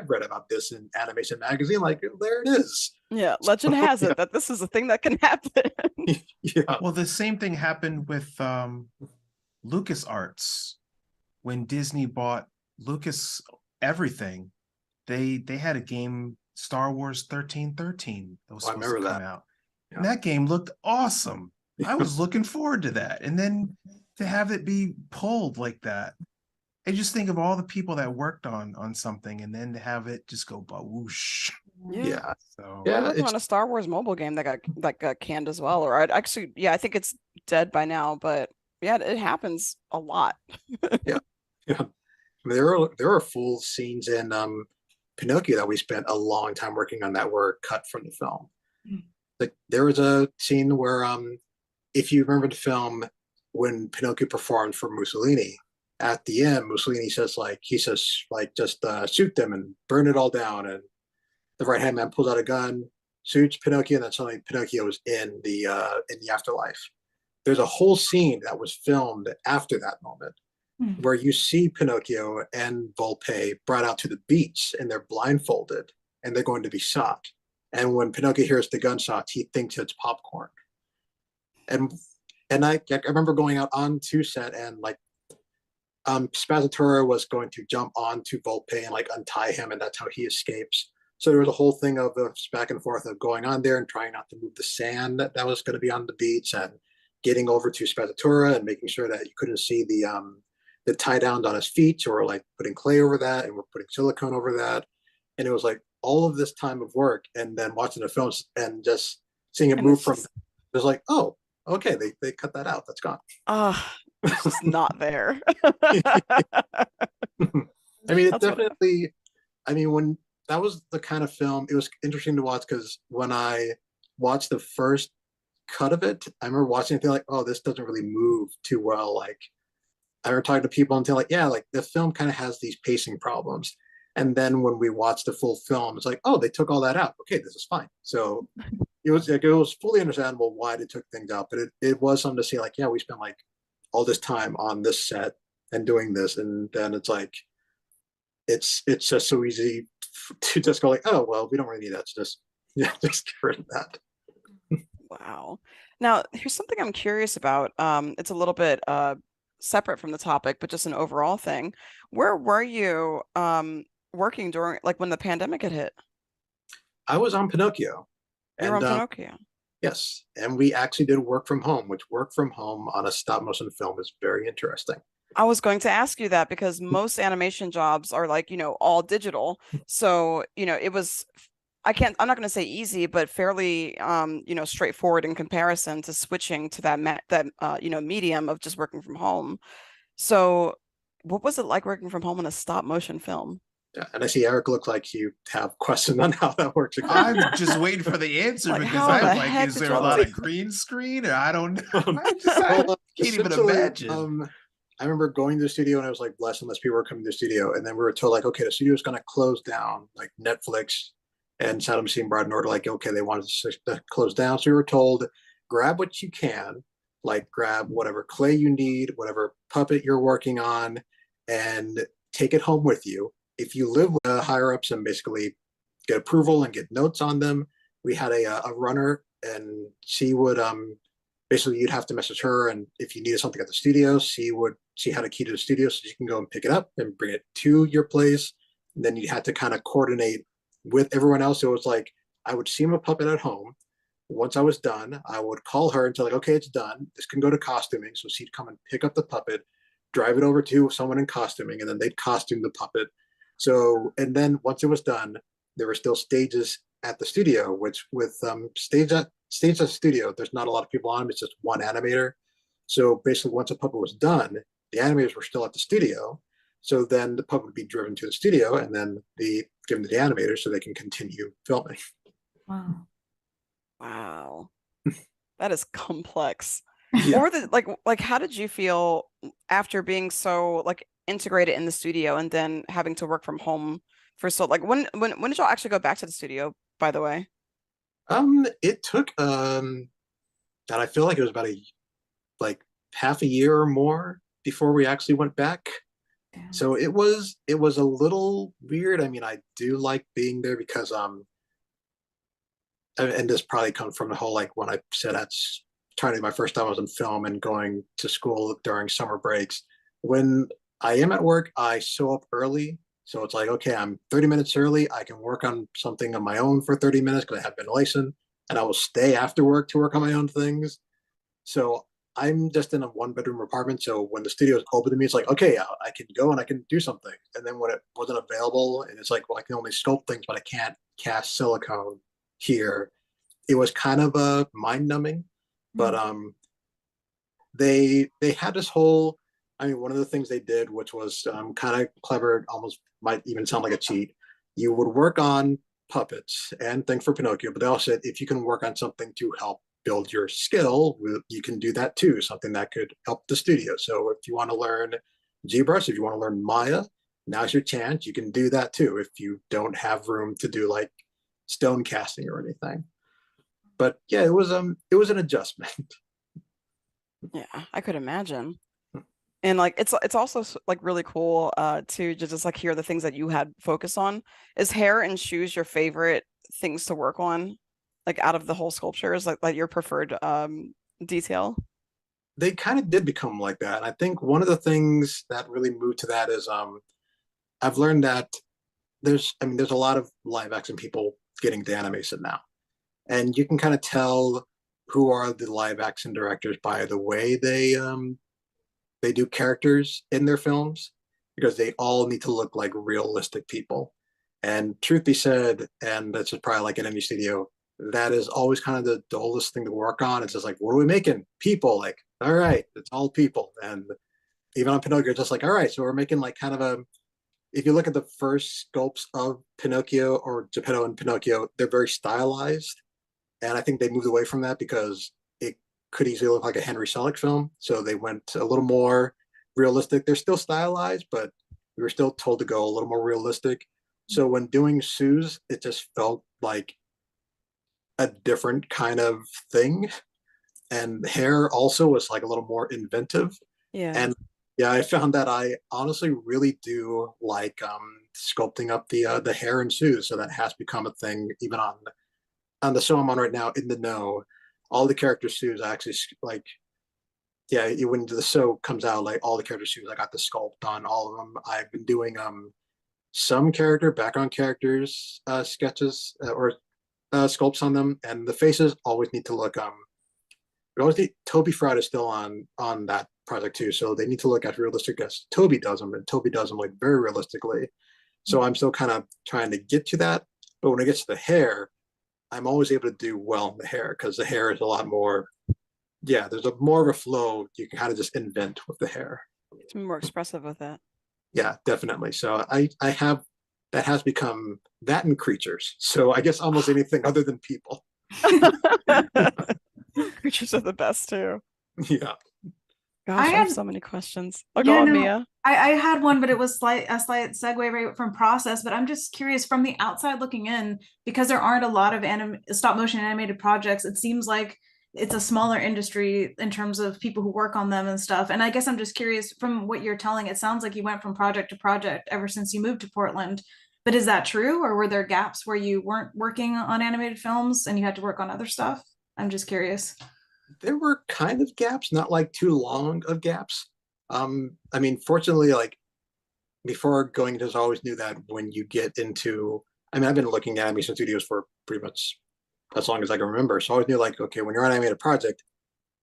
Speaker 2: read about this in animation magazine. Like there it is.
Speaker 1: Yeah, legend
Speaker 2: So,
Speaker 1: has it that this is a thing that can happen.
Speaker 2: yeah,
Speaker 3: Well, the same thing happened with LucasArts when Disney bought Lucas everything. They had a game, Star Wars 1313, that was
Speaker 2: I
Speaker 3: supposed to
Speaker 2: remember
Speaker 3: come
Speaker 2: that.
Speaker 3: out.
Speaker 2: Yeah.
Speaker 3: And that game looked awesome. I was looking forward to that. And then to have it be pulled like that. I just think of all the people that worked on something and then to have it just go whoosh.
Speaker 2: Yeah,
Speaker 3: So
Speaker 1: We're
Speaker 2: yeah,
Speaker 1: working
Speaker 2: it's
Speaker 1: on a Star Wars mobile game that got canned as well. Or I'd actually, yeah, I think it's dead by now, but yeah, it happens a lot.
Speaker 2: yeah, yeah. There are full scenes in Pinocchio that we spent a long time working on that were cut from the film. like there was a scene where if you remember the film when Pinocchio performed for Mussolini, at the end Mussolini says just shoot them and burn it all down, and the right hand man pulls out a gun, shoots Pinocchio, and then suddenly Pinocchio is in the afterlife. There's a whole scene that was filmed after that moment
Speaker 4: Hmm.
Speaker 2: where you see Pinocchio and Volpe brought out to the beach and they're blindfolded and they're going to be shot. And when Pinocchio hears the gunshots, he thinks it's popcorn. And I remember going out onto set and like Spazzatura was going to jump onto Volpe and like untie him, and that's how he escapes. So there was a whole thing of back and forth of going on there and trying not to move the sand that was going to be on the beach, and getting over to Spazzatura and making sure that you couldn't see the tie downs on his feet. So we're like putting clay over that, and we're putting silicone over that, and it was like all of this time of work, and then watching the films and just seeing it
Speaker 1: And
Speaker 2: move
Speaker 1: it's
Speaker 2: from.
Speaker 1: just,
Speaker 2: It was like, oh, okay, they cut that out. That's gone.
Speaker 1: it's just not there.
Speaker 2: I mean, it
Speaker 1: That's what.
Speaker 2: definitely. I mean, when that was the kind of film, it was interesting to watch because when I watched the first cut of it, I remember watching it, like, oh, this doesn't really move too well. Like, I remember talking to people and they're like, yeah, like the film kind of has these pacing problems. And then when we watched the full film, it's like, oh, they took all that out. Okay, this is fine. So it was fully understandable why they took things out, but it was something to see, like, yeah, we spent like all this time on this set and doing this, and then it's like it's just so easy to just go like, oh well, we don't really need that. So just yeah, just get rid of that.
Speaker 1: Wow. Now, here's something I'm curious about. It's a little bit separate from the topic, but just an overall thing. Where were you working during, like, when the pandemic had hit?
Speaker 2: I was on Pinocchio,
Speaker 1: You were
Speaker 2: and
Speaker 1: on Pinocchio.
Speaker 2: yes, and we actually did work from home, which work from home on a stop motion film is very interesting.
Speaker 1: I was going to ask you that because most animation jobs are like, all digital. So, it was, I'm not going to say easy, but fairly, straightforward in comparison to switching to that medium of just working from home. So, what was it like working from home on a stop motion film?
Speaker 2: Yeah, and I see Eric look like you have questions on how that works again.
Speaker 3: I'm just waiting for the answer
Speaker 1: Like,
Speaker 3: because
Speaker 1: how the
Speaker 3: I'm like,
Speaker 1: heck
Speaker 3: is
Speaker 1: did
Speaker 3: there a
Speaker 1: y'all
Speaker 3: lot
Speaker 1: do?
Speaker 3: of green screen? Or I don't know. I
Speaker 2: Well,
Speaker 3: can't even
Speaker 2: essentially,
Speaker 3: imagine.
Speaker 2: I remember going to the studio and I was like, less and less people were coming to the studio. And then we were told, like, okay, the studio is going to close down, like Netflix and Shadowmachine brought an order, like, okay, they wanted to close down. So we were told, grab what you can, like, grab whatever clay you need, whatever puppet you're working on, and take it home with you. If you live with higher ups and basically get approval and get notes on them, we had a runner, and she would basically you'd have to message her, and if you needed something at the studio, she had a key to the studio, so you can go and pick it up and bring it to your place. And then you had to kind of coordinate with everyone else. So it was like I would see a puppet at home. Once I was done, I would call her and tell, like, okay, it's done. This can go to costuming. So she'd come and pick up the puppet, drive it over to someone in costuming, and then they'd costume the puppet. So, and then once it was done, there were still stages at the studio, which with stage at studio, there's not a lot of people on them. It's just one animator. So basically, once a puppet was done, the animators were still at the studio. So then the puppet would be driven to the studio and then be given to the animators so they can continue filming.
Speaker 4: Wow.
Speaker 1: Wow. That is complex.
Speaker 2: Yeah.
Speaker 1: What were the like how did you feel after being so like integrated in the studio and then having to work from home for so like when did y'all actually go back to the studio, by the way?
Speaker 2: It took and I feel like it was about like half a year or more before we actually went back.
Speaker 4: Damn.
Speaker 2: So it was a little weird. I mean, I do like being there because and this probably comes from the whole, like, when I said that's trying to my first time I was in film and going to school during summer breaks. When I am at work, I show up early. So it's like, okay, I'm 30 minutes early. I can work on something on my own for 30 minutes because I have ventilation, and I will stay after work to work on my own things. So I'm just in a one bedroom apartment. So when the studio is open to me, it's like, okay, I can go and I can do something. And then when it wasn't available, and it's like, well, I can only sculpt things, but I can't cast silicone here. It was kind of a mind numbing, but they had this whole. I mean, one of the things they did, which was kind of clever, almost might even sound like a cheat. You would work on puppets and things for Pinocchio, but they also said if you can work on something to help build your skill, you can do that too, something that could help the studio. So if you want to learn ZBrush, if you want to learn Maya, now's your chance. You can do that too if you don't have room to do like stone casting or anything. But yeah, it was an adjustment.
Speaker 1: Yeah, I could imagine. And like it's also like really cool to just like hear the things that you had focus on. Is hair and shoes your favorite things to work on? Like out of the whole sculptures, like your preferred detail?
Speaker 2: They kind of did become like that. I think one of the things that really moved to that is I've learned that there's a lot of live action people getting to animation now. And you can kind of tell who are the live action directors by the way they do characters in their films, because they all need to look like realistic people. And truth be said, and that's just probably like in any studio, that is always kind of the dullest thing to work on. It's just like, what are we making? People. Like, all right, it's all people. And even on Pinocchio, just like, all right, so we're making like kind of a, if you look at the first sculpts of Pinocchio or Geppetto and Pinocchio, they're very stylized. And I think they moved away from that because it could easily look like a Henry Selick film. So they went a little more realistic. They're still stylized, but we were still told to go a little more realistic. So when doing Sue's, it just felt like a different kind of thing. And hair also was like a little more inventive.
Speaker 1: Yeah.
Speaker 2: And yeah, I found that I honestly really do like sculpting up the hair and Sue's. So that has become a thing even on the show I'm on right now, In the Know. All the character Sue's I actually like. Yeah, when the show comes out, like all the character Sue's I got the sculpt on all of them. I've been doing some character background characters sketches or sculpts on them, and the faces always need to look we always need, Toby Fried is still on that project too, so they need to look as realistic as Toby does them, and Toby does them like very realistically. So I'm still kind of trying to get to that, but when it gets to the hair, I'm always able to do well in the hair because the hair is a lot more. Yeah, there's a more of a flow you can kind of just invent with the hair.
Speaker 1: It's more expressive with it.
Speaker 2: Yeah, definitely. So I have that has become that in creatures. So I guess almost anything other than people.
Speaker 1: Creatures are the best too.
Speaker 2: Yeah.
Speaker 1: Gosh, I have so many questions. Oh,
Speaker 4: Yeah,
Speaker 1: go on,
Speaker 4: no,
Speaker 1: Mia.
Speaker 4: I had one, but it was a slight segue right from process. But I'm just curious from the outside looking in, because there aren't a lot of stop motion animated projects. It seems like it's a smaller industry in terms of people who work on them and stuff. And I guess I'm just curious from what you're telling. It sounds like you went from project to project ever since you moved to Portland. But is that true, or were there gaps where you weren't working on animated films and you had to work on other stuff? I'm just curious.
Speaker 2: There were kind of gaps, not like too long of gaps. I mean, fortunately, like before going into this, I always knew that when you get into, I mean, I've been looking at animation studios for pretty much as long as I can remember. So I always knew like, okay, when you're on an animated project,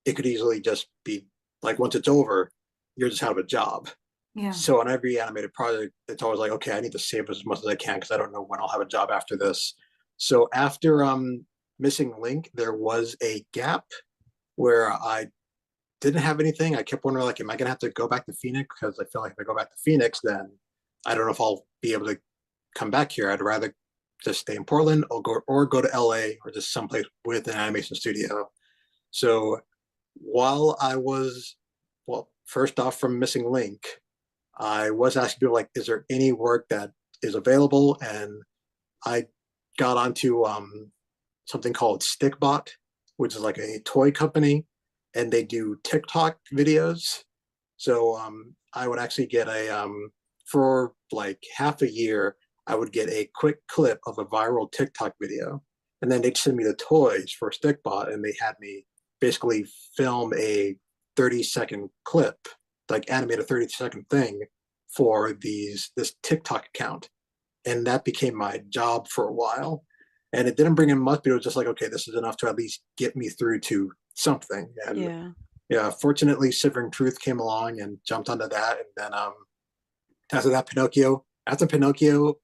Speaker 2: it could easily just be like, once it's over, you're just out of a job.
Speaker 4: Yeah.
Speaker 2: So on every animated project, it's always like, okay, I need to save as much as I can because I don't know when I'll have a job after this. So after Missing Link, there was a gap where I didn't have anything. I kept wondering, like, am I gonna have to go back to Phoenix? Because I feel like if I go back to Phoenix, then I don't know if I'll be able to come back here. I'd rather just stay in Portland or go to LA or just someplace with an animation studio. So while I was, well, first off from Missing Link, I was asking people like, is there any work that is available? And I got onto something called Stickbot, which is like a toy company, and they do TikTok videos. So I would actually get for like half a year, I would get a quick clip of a viral TikTok video, and then they'd send me the toys for Stickbot, and they had me basically film a 30-second clip, like animate a 30-second thing for this TikTok account. And that became my job for a while. And it didn't bring in much, but it was just like, okay, this is enough to at least get me through to something. And yeah, fortunately, Shivering Truth came along and jumped onto that. And then after Pinocchio,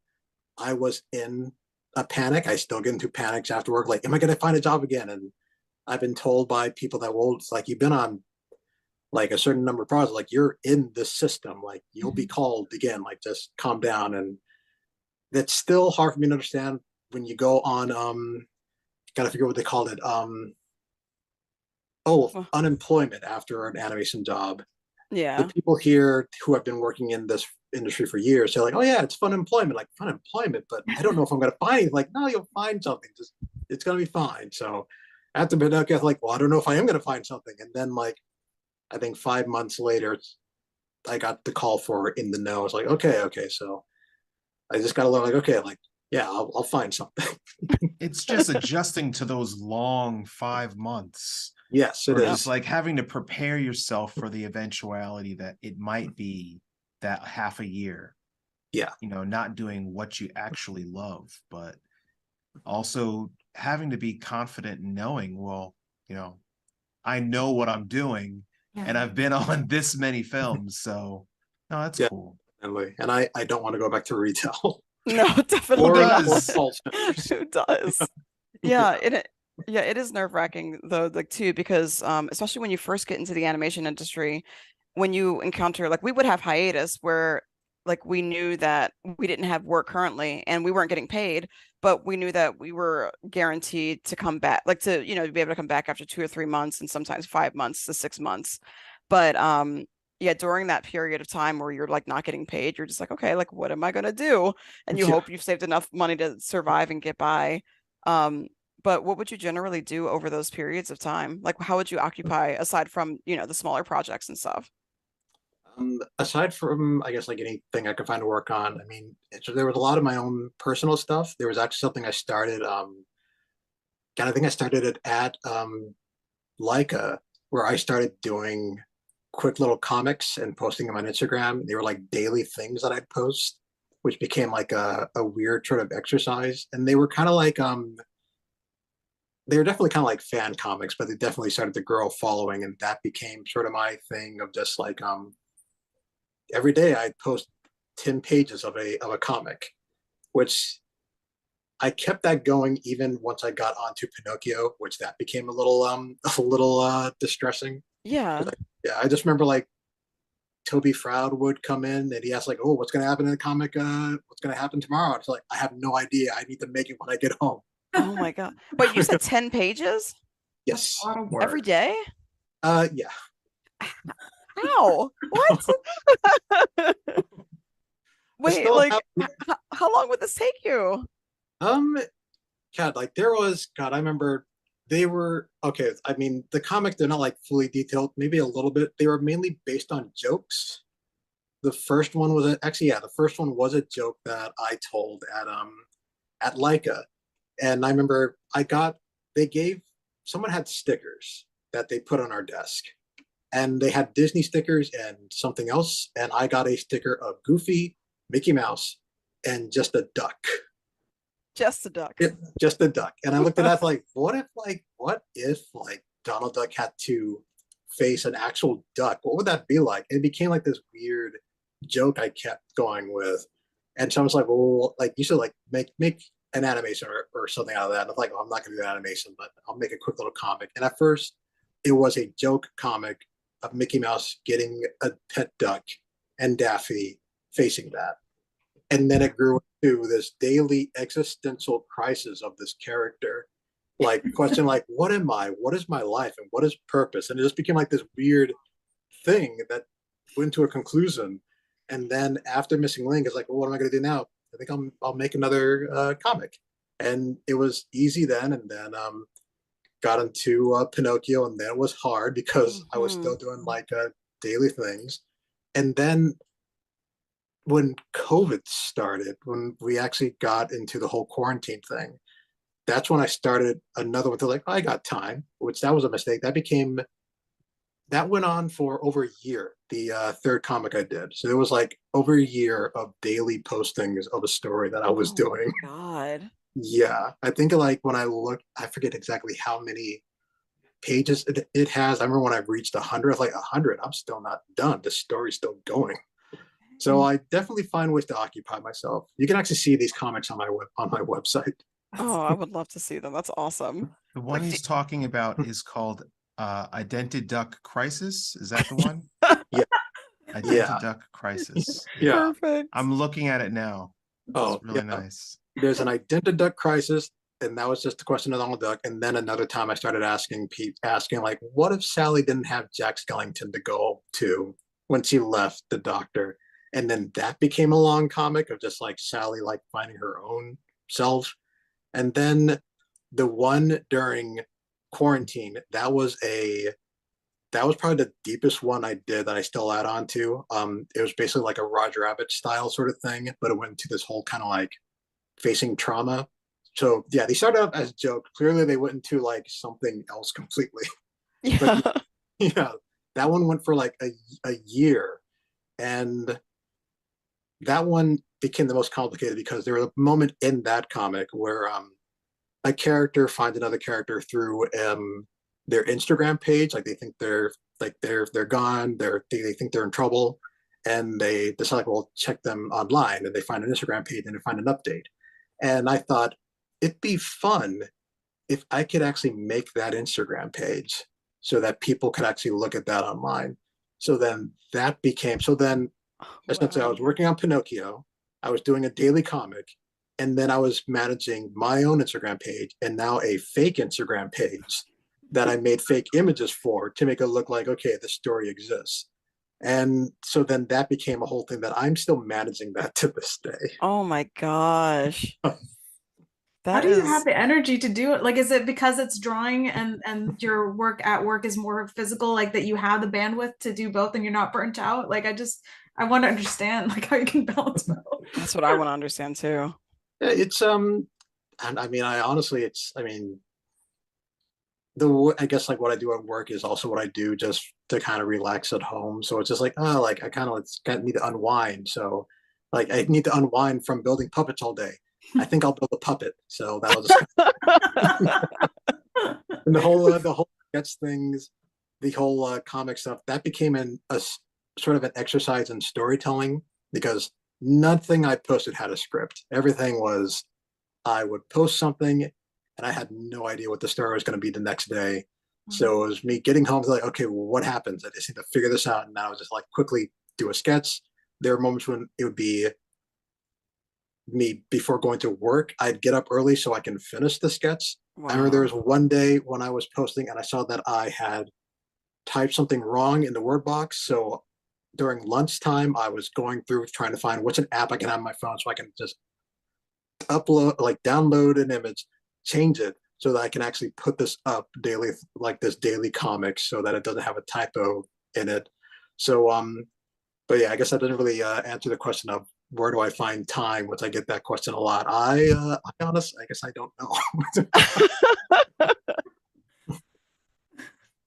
Speaker 2: I was in a panic. I still get into panics after work. Like, am I going to find a job again? And I've been told by people that, well, it's like you've been on like a certain number of projects, like you're in this system, like you'll be called again, like just calm down. And that's still hard for me to understand. when you go on gotta figure what they called it. Unemployment after an animation job.
Speaker 1: Yeah.
Speaker 2: The people here who have been working in this industry for years, they're like, "Oh yeah, it's fun employment." Like fun employment, but I don't know if I'm gonna find it. Like, no, you'll find something. Just it's gonna be fine. So after Pinocchio, I was like, well, I don't know if I am gonna find something. And then like I think 5 months later, I got the call for In the Know. I was like, okay. So I just gotta learn like, okay, like, yeah, I'll find something.
Speaker 3: It's just adjusting to those long 5 months.
Speaker 2: Yes, it
Speaker 3: It's
Speaker 2: is.
Speaker 3: like having to prepare yourself for the eventuality that it might be that half a year.
Speaker 2: Yeah.
Speaker 3: Not doing what you actually love, but also having to be confident in knowing, well, I know what I'm doing and I've been on this many films. So no, that's cool.
Speaker 2: Definitely. And I don't want to go back to retail.
Speaker 1: No, definitely
Speaker 2: or
Speaker 1: not.
Speaker 2: call centers.
Speaker 1: Who does? Yeah, it is nerve-wracking though, like too, because especially when you first get into the animation industry, when you encounter like we would have hiatus where like we knew that we didn't have work currently and we weren't getting paid, but we knew that we were guaranteed to come back, like to, be able to come back after 2 or 3 months and sometimes 5 months to 6 months. But yeah, during that period of time where you're like not getting paid, you're just like, okay, like what am I gonna do? And you hope you've saved enough money to survive and get by. But what would you generally do over those periods of time? Like how would you occupy aside from, the smaller projects and stuff?
Speaker 2: Aside from, I guess, like anything I could find to work on, I mean, there was a lot of my own personal stuff. There was actually something I started, I think I started it at Laika, where I started doing quick little comics and posting them on Instagram. They were like daily things that I'd post, which became like a weird sort of exercise. And they were kind of like, they were definitely kind of like fan comics, but they definitely started to grow a following. And that became sort of my thing of just like, every day I'd post 10 pages of a comic, which I kept that going even once I got onto Pinocchio, which that became a little distressing.
Speaker 1: Yeah.
Speaker 2: I just remember like Toby Froud would come in and he asked like, "Oh, what's going to happen in the comic? What's going to happen tomorrow?" It's like, I have no idea. I need to make it when I get home.
Speaker 1: Oh my God. But you said 10 pages
Speaker 2: Yes.
Speaker 1: every day?
Speaker 2: Yeah.
Speaker 1: How? What? Wait, like how long would this take you?
Speaker 2: God, like there was, God, I remember they were okay. I mean, the comic, they're not like fully detailed, maybe a little bit. They were mainly based on jokes. The first one was the first one was a joke that I told at Laika. And I remember someone had stickers that they put on our desk. And they had Disney stickers and something else. And I got a sticker of Goofy, Mickey Mouse, and just a duck.
Speaker 1: Just a duck.
Speaker 2: Just a duck. And I looked at that like, what if Donald Duck had to face an actual duck? What would that be like? It became like this weird joke I kept going with. And so I was like, well, like you should like make an animation or something out of that. And I'm like, well, I'm not gonna do an animation, but I'll make a quick little comic. And at first it was a joke comic of Mickey Mouse getting a pet duck and Daffy facing that. And then it grew into this daily existential crisis of this character. Like question like, what am I? What is my life? And what is purpose? And it just became like this weird thing that went to a conclusion. And then after Missing Link, it's like, well, what am I gonna do now? I think I'll make another comic. And it was easy then, and then got into Pinocchio, and then it was hard because I was still doing like daily things. And then when COVID started, when we actually got into the whole quarantine thing, that's when I started another one to like, I got time, which that was a mistake. That went on for over a year, the third comic I did. So it was like over a year of daily postings of a story that I was doing.
Speaker 1: God.
Speaker 2: Yeah, I think like when I look, I forget exactly how many pages it has. I remember when I reached 100, like 100, I'm still not done. The story's still going. So I definitely find ways to occupy myself. You can actually see these comics on my website.
Speaker 1: Oh, I would love to see them. That's awesome.
Speaker 3: The one he's talking about is called Identity Duck Crisis. Is that the one?
Speaker 2: Yeah.
Speaker 3: Identity Duck Crisis.
Speaker 2: Yeah.
Speaker 1: Perfect.
Speaker 3: I'm looking at it now. It's really nice.
Speaker 2: there's an identity duck crisis, and that was just a question of Donald Duck. And then another time I started asking Pete, asking like, what if Sally didn't have Jack Skellington to go to when she left the doctor? And then that became a long comic of just like Sally like finding her own self. And then the one during quarantine, that was probably the deepest one I did that I still add on to. It was basically like a Roger Rabbit style sort of thing, but it went into this whole kind of like facing trauma. So yeah, they started out as a joke. Clearly they went into like something else completely.
Speaker 1: Yeah.
Speaker 2: But yeah, that one went for like a year. And that one became the most complicated because there was a moment in that comic where a character finds another character through their Instagram page. Like they think they're gone. They think they're in trouble, and they decide, well, check them online, and they find an Instagram page and they find an update. And I thought it'd be fun if I could actually make that Instagram page so that people could actually look at that online. So then that became so then essentially I was working on Pinocchio, I was doing a daily comic, and then I was managing my own Instagram page and now a fake Instagram page that I made fake images for to make it look like, okay, the story exists. And so then that became a whole thing that I'm still managing that to this day.
Speaker 1: Oh my gosh.
Speaker 4: How
Speaker 1: That
Speaker 4: do you have
Speaker 1: is,
Speaker 4: the energy to do it? Like, is it because it's drawing and your work at work is more physical, like that you have the bandwidth to do both and you're not burnt out? Like, I want to understand like how you can balance both.
Speaker 1: that's what I want to understand too.
Speaker 2: It's and I mean, I honestly, I mean, the I guess like what I do at work is also what I do just to kind of relax at home. So it's just like, oh, like I kind of need to unwind. So like I need to unwind from building puppets all day. I think I'll build a puppet. So that'll just and the whole sketch things, the whole comic stuff that became a sort of an exercise in storytelling because nothing I posted had a script. Everything was I would post something and I had no idea what the story was going to be the next day. So it was me getting home to like, okay, well, what happens? I just need to figure this out. And I was just like quickly do a sketch. There were moments when it would be me before going to work. I'd get up early so I can finish the sketch. I remember there
Speaker 1: Wow.
Speaker 2: was one day when I was posting and I saw that I had typed something wrong in the word box. So during lunchtime, I was going through trying to find what's an app I can have on my phone so I can just upload, like download an image, change it so that I can actually put this up daily, like this daily comic so that it doesn't have a typo in it. So, but yeah, I guess that doesn't really answer the question of where do I find time, which I get that question a lot. I honestly, I guess I don't know.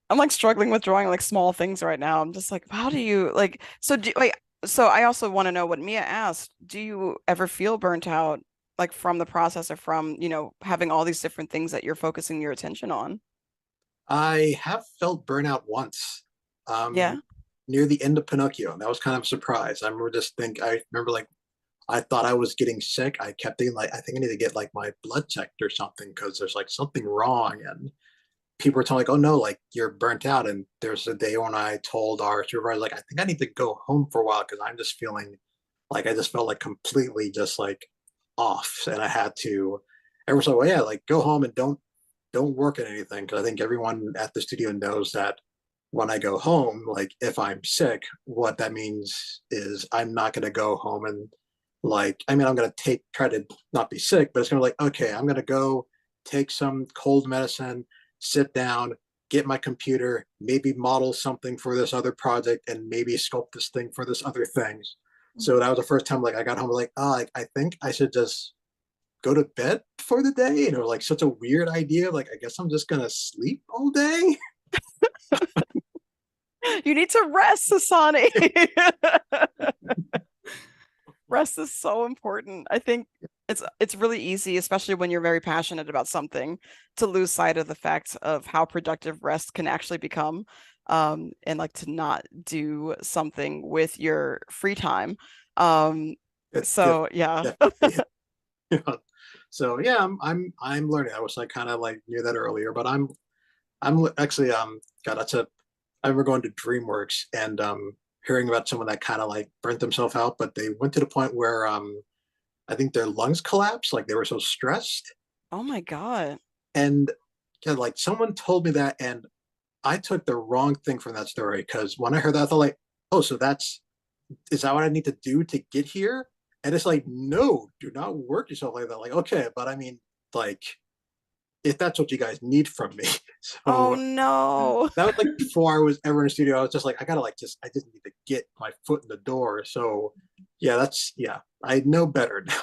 Speaker 1: I'm like struggling with drawing like small things right now. I'm just like, how do you like, so do like, so I also want to know what Mia asked. Do you ever feel burnt out like from the process or from, having all these different things that you're focusing your attention on?
Speaker 2: I have felt burnout once,
Speaker 1: Yeah.
Speaker 2: near the end of Pinocchio, and that was kind of a surprise. I remember like I thought I was getting sick. I kept thinking like I think I need to get like my blood checked or something because there's like something wrong. And people were telling like, oh no, like you're burnt out. And there's a day when I told our supervisor like I think I need to go home for a while because I'm just feeling like I just felt like completely just like off, and I had to. Everyone's like, well, yeah, like go home and don't work at anything because I think everyone at the studio knows that when I go home, like if I'm sick, what that means is I'm not going to go home and like, I mean, I'm going to try to not be sick, but it's going to be like, okay, I'm going to go take some cold medicine, sit down, get my computer, maybe model something for this other project and maybe sculpt this thing for this other thing. So that was the first time like I got home like, oh, like, I think I should just go to bed for the day. And it was like such a weird idea. Like, I guess I'm just going to sleep all day.
Speaker 1: You need to rest, Hasani. Rest is so important. I think it's really easy, especially when you're very passionate about something, to lose sight of the fact of how productive rest can actually become, and like to not do something with your free time. Um,
Speaker 2: Yeah,
Speaker 1: so yeah.
Speaker 2: definitely. Yeah. So yeah, I'm learning. I was like kind of like knew that earlier, but I'm actually God, that's a I remember going to DreamWorks and hearing about someone that kind of like burnt themselves out, but they went to the point where I think their lungs collapsed, like they were so stressed.
Speaker 1: Oh my God.
Speaker 2: And yeah, like someone told me that, and I took the wrong thing from that story, because when I heard that, I thought like, oh, so is that what I need to do to get here? And it's like, no, do not work yourself like that. Like, okay, but I mean, like, if that's what you guys need from me.
Speaker 1: Oh
Speaker 2: So
Speaker 1: no.
Speaker 2: that was like before I was ever in a studio. I was just like, I gotta like I just need to get my foot in the door. So yeah, I know better now.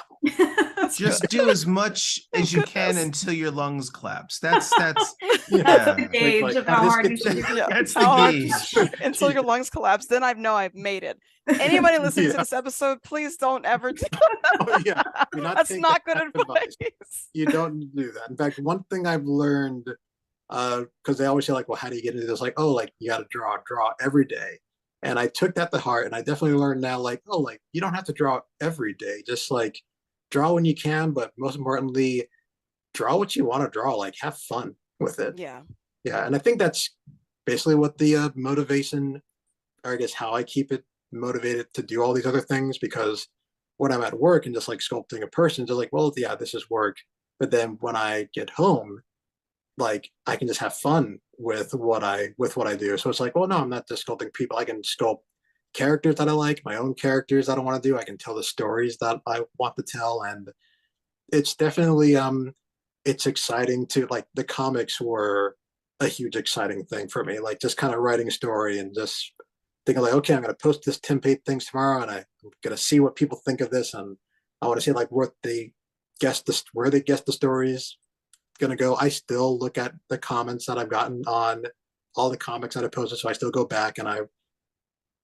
Speaker 4: That's
Speaker 3: Just
Speaker 4: good.
Speaker 3: do as much as you can
Speaker 1: Goodness.
Speaker 3: until your lungs collapse. That's
Speaker 4: That's
Speaker 3: yeah.
Speaker 4: the gauge of how
Speaker 2: this
Speaker 4: hard you
Speaker 2: gets-
Speaker 4: should be.
Speaker 1: Yeah,
Speaker 3: That's the
Speaker 1: how hard-
Speaker 3: gauge.
Speaker 1: until your lungs collapse. Then I know I've made it. Anybody listening to
Speaker 2: Yeah.
Speaker 1: this episode, please don't ever do
Speaker 2: Oh, yeah. Do not
Speaker 1: That's
Speaker 2: take
Speaker 1: not
Speaker 2: that
Speaker 1: good
Speaker 2: advice.
Speaker 1: advice.
Speaker 2: You don't do that. In fact, one thing I've learned, because they always say like, well, how do you get into this? Like, oh, like you got to draw every day. And I took that to heart, and I definitely learned now, like, oh, like you don't have to draw every day. Just like draw when you can, but most importantly, draw what you want to draw. Like, have fun with it.
Speaker 1: Yeah.
Speaker 2: Yeah, and I think that's basically what the motivation, or I guess how I keep it motivated to do all these other things. Because when I'm at work and just like sculpting a person, just like, well, yeah, this is work. But then when I get home, like I can just have fun with what I do. So it's like, well, no, I'm not just sculpting people. I can sculpt characters that I like, my own characters that I want to do. I can tell the stories that I want to tell, and it's definitely it's exciting to like the comics were a huge exciting thing for me. Like just kind of writing a story and just thinking like, okay, I'm gonna post this 10-page things tomorrow, and I'm gonna see what people think of this, and I want to see like where they guess the stories gonna go. I still look at the comments that I've gotten on all the comics that I posted, so I still go back and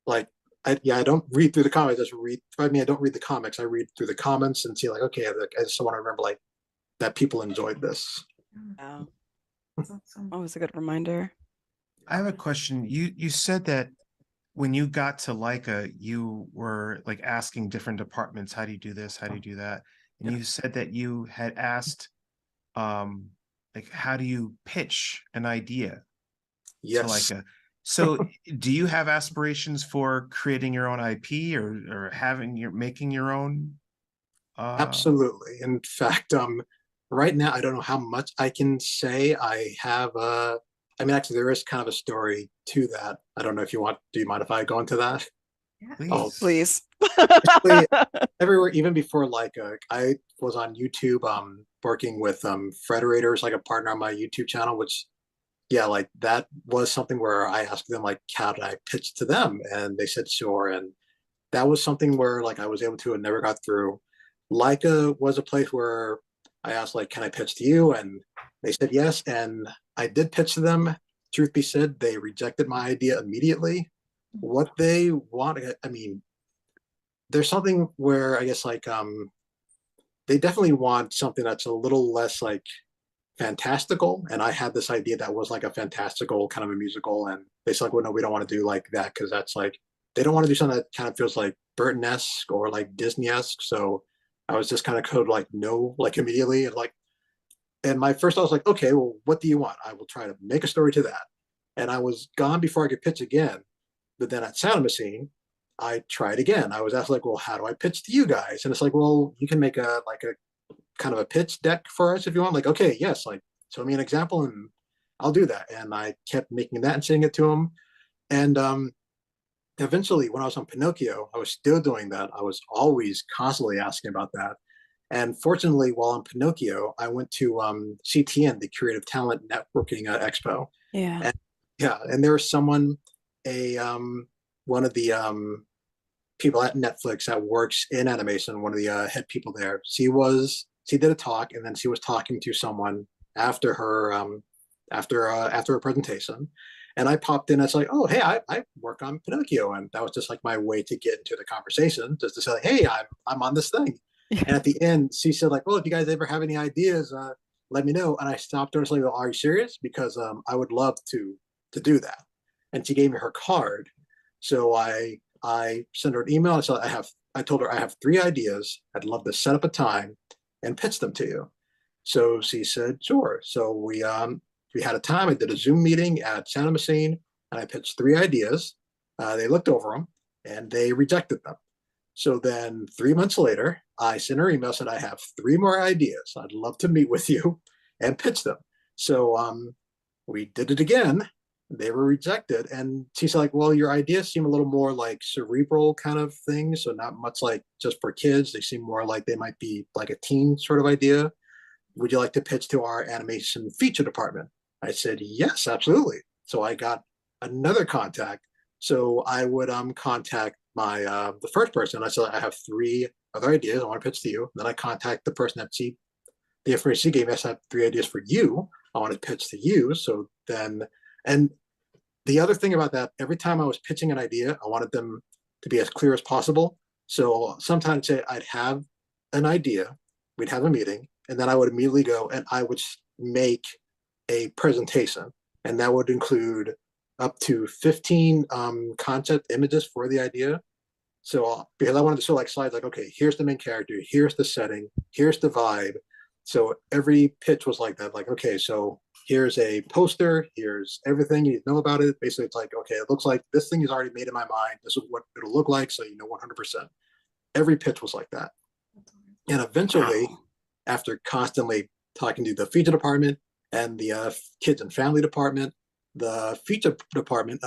Speaker 2: like I don't read through the comics. I don't read the comics. I read through the comments and see like, okay, I just want to remember like that people enjoyed this.
Speaker 1: Yeah.
Speaker 4: That's awesome.
Speaker 1: Always a good reminder.
Speaker 3: I have a question. You said that when you got to Laika, you were like asking different departments, how do you do this? How do you do that? And you said that you had asked like how do you pitch an idea
Speaker 2: Yes.
Speaker 3: to Laika? So do you have aspirations for creating your own IP or making your own
Speaker 2: Absolutely. In fact, right now I don't know how much I can say. I have I mean actually there is kind of a story to that. I don't know if you want, do you mind if I go into that?
Speaker 3: please?
Speaker 2: Oh,
Speaker 1: Please.
Speaker 2: Actually, everywhere, even before Laika, I was on YouTube working with Frederator's like a partner on my YouTube channel, which yeah, like that was something where I asked them like how did I pitch to them, and they said sure, and that was something where like I was able to and never got through. Laika was a place where I asked like, can I pitch to you? And they said yes, and I did pitch to them. Truth be said, they rejected my idea immediately. What they want, I mean, there's something where I guess like they definitely want something that's a little less like fantastical, and I had this idea that was like a fantastical kind of a musical, and they said like, well, no, we don't want to do like that, because that's like they don't want to do something that kind of feels like Burton-esque or like Disney-esque. So I was just kind of code like no, like immediately, and like, and my first I was like, okay, well, what do you want? I will try to make a story to that. And I was gone before I could pitch again. But then at Shadowmachine, I tried again. I was asked like, well, how do I pitch to you guys? And it's like, well, you can make a kind of a pitch deck for us if you want. Like, okay, yes, like show me an example and I'll do that. And I kept making that and sending it to them. And eventually, when I was on Pinocchio, I was still doing that. I was always constantly asking about that. And fortunately, while on Pinocchio, I went to CTN, the Creative Talent Networking Expo.
Speaker 1: Yeah.
Speaker 2: And, yeah, and there was someone, one of the people at Netflix that works in animation, one of the head people there. She did a talk, and then she was talking to someone after her after her presentation, and I popped in. It's like, oh, hey, I work on Pinocchio, and that was just like my way to get into the conversation, just to say, like, hey, I'm on this thing. And at the end, she said, like, well, if you guys ever have any ideas, let me know. And I stopped her and said, well, are you serious? Because I would love to do that. And she gave me her card. So I sent her an email. I told her I have 3 ideas. I'd love to set up a time and pitch them to you. So she said, sure. So we had a time. I did a Zoom meeting at Shadowmachine, and I pitched 3 ideas. They looked over them and they rejected them. So then 3 months later, I sent her email, said I have 3 more ideas. I'd love to meet with you and pitch them. So we did it again. They were rejected. And she's like, well, your ideas seem a little more like cerebral kind of things. So not much like just for kids. They seem more like they might be like a teen sort of idea. Would you like to pitch to our animation feature department? I said, yes, absolutely. So I got another contact. So I would contact my the first person. I said, I have 3 other ideas I want to pitch to you. And then I contact the person that the information she gave me. I said, 3 ideas for you. I want to pitch to you. So then, and the other thing about that, every time I was pitching an idea, I wanted them to be as clear as possible. So sometimes I'd have an idea, we'd have a meeting, and then I would immediately go and I would make a presentation. And that would include up to 15 concept images for the idea. So because I wanted to show like slides like, okay, here's the main character, here's the setting, here's the vibe. So every pitch was like that, like, okay, so here's a poster, here's everything you need to know about it. Basically, it's like, okay, it looks like this thing is already made in my mind. This is what it'll look like, so you know 100%. Every pitch was like that. And eventually, after constantly talking to the feature department and the kids and family department, the feature department,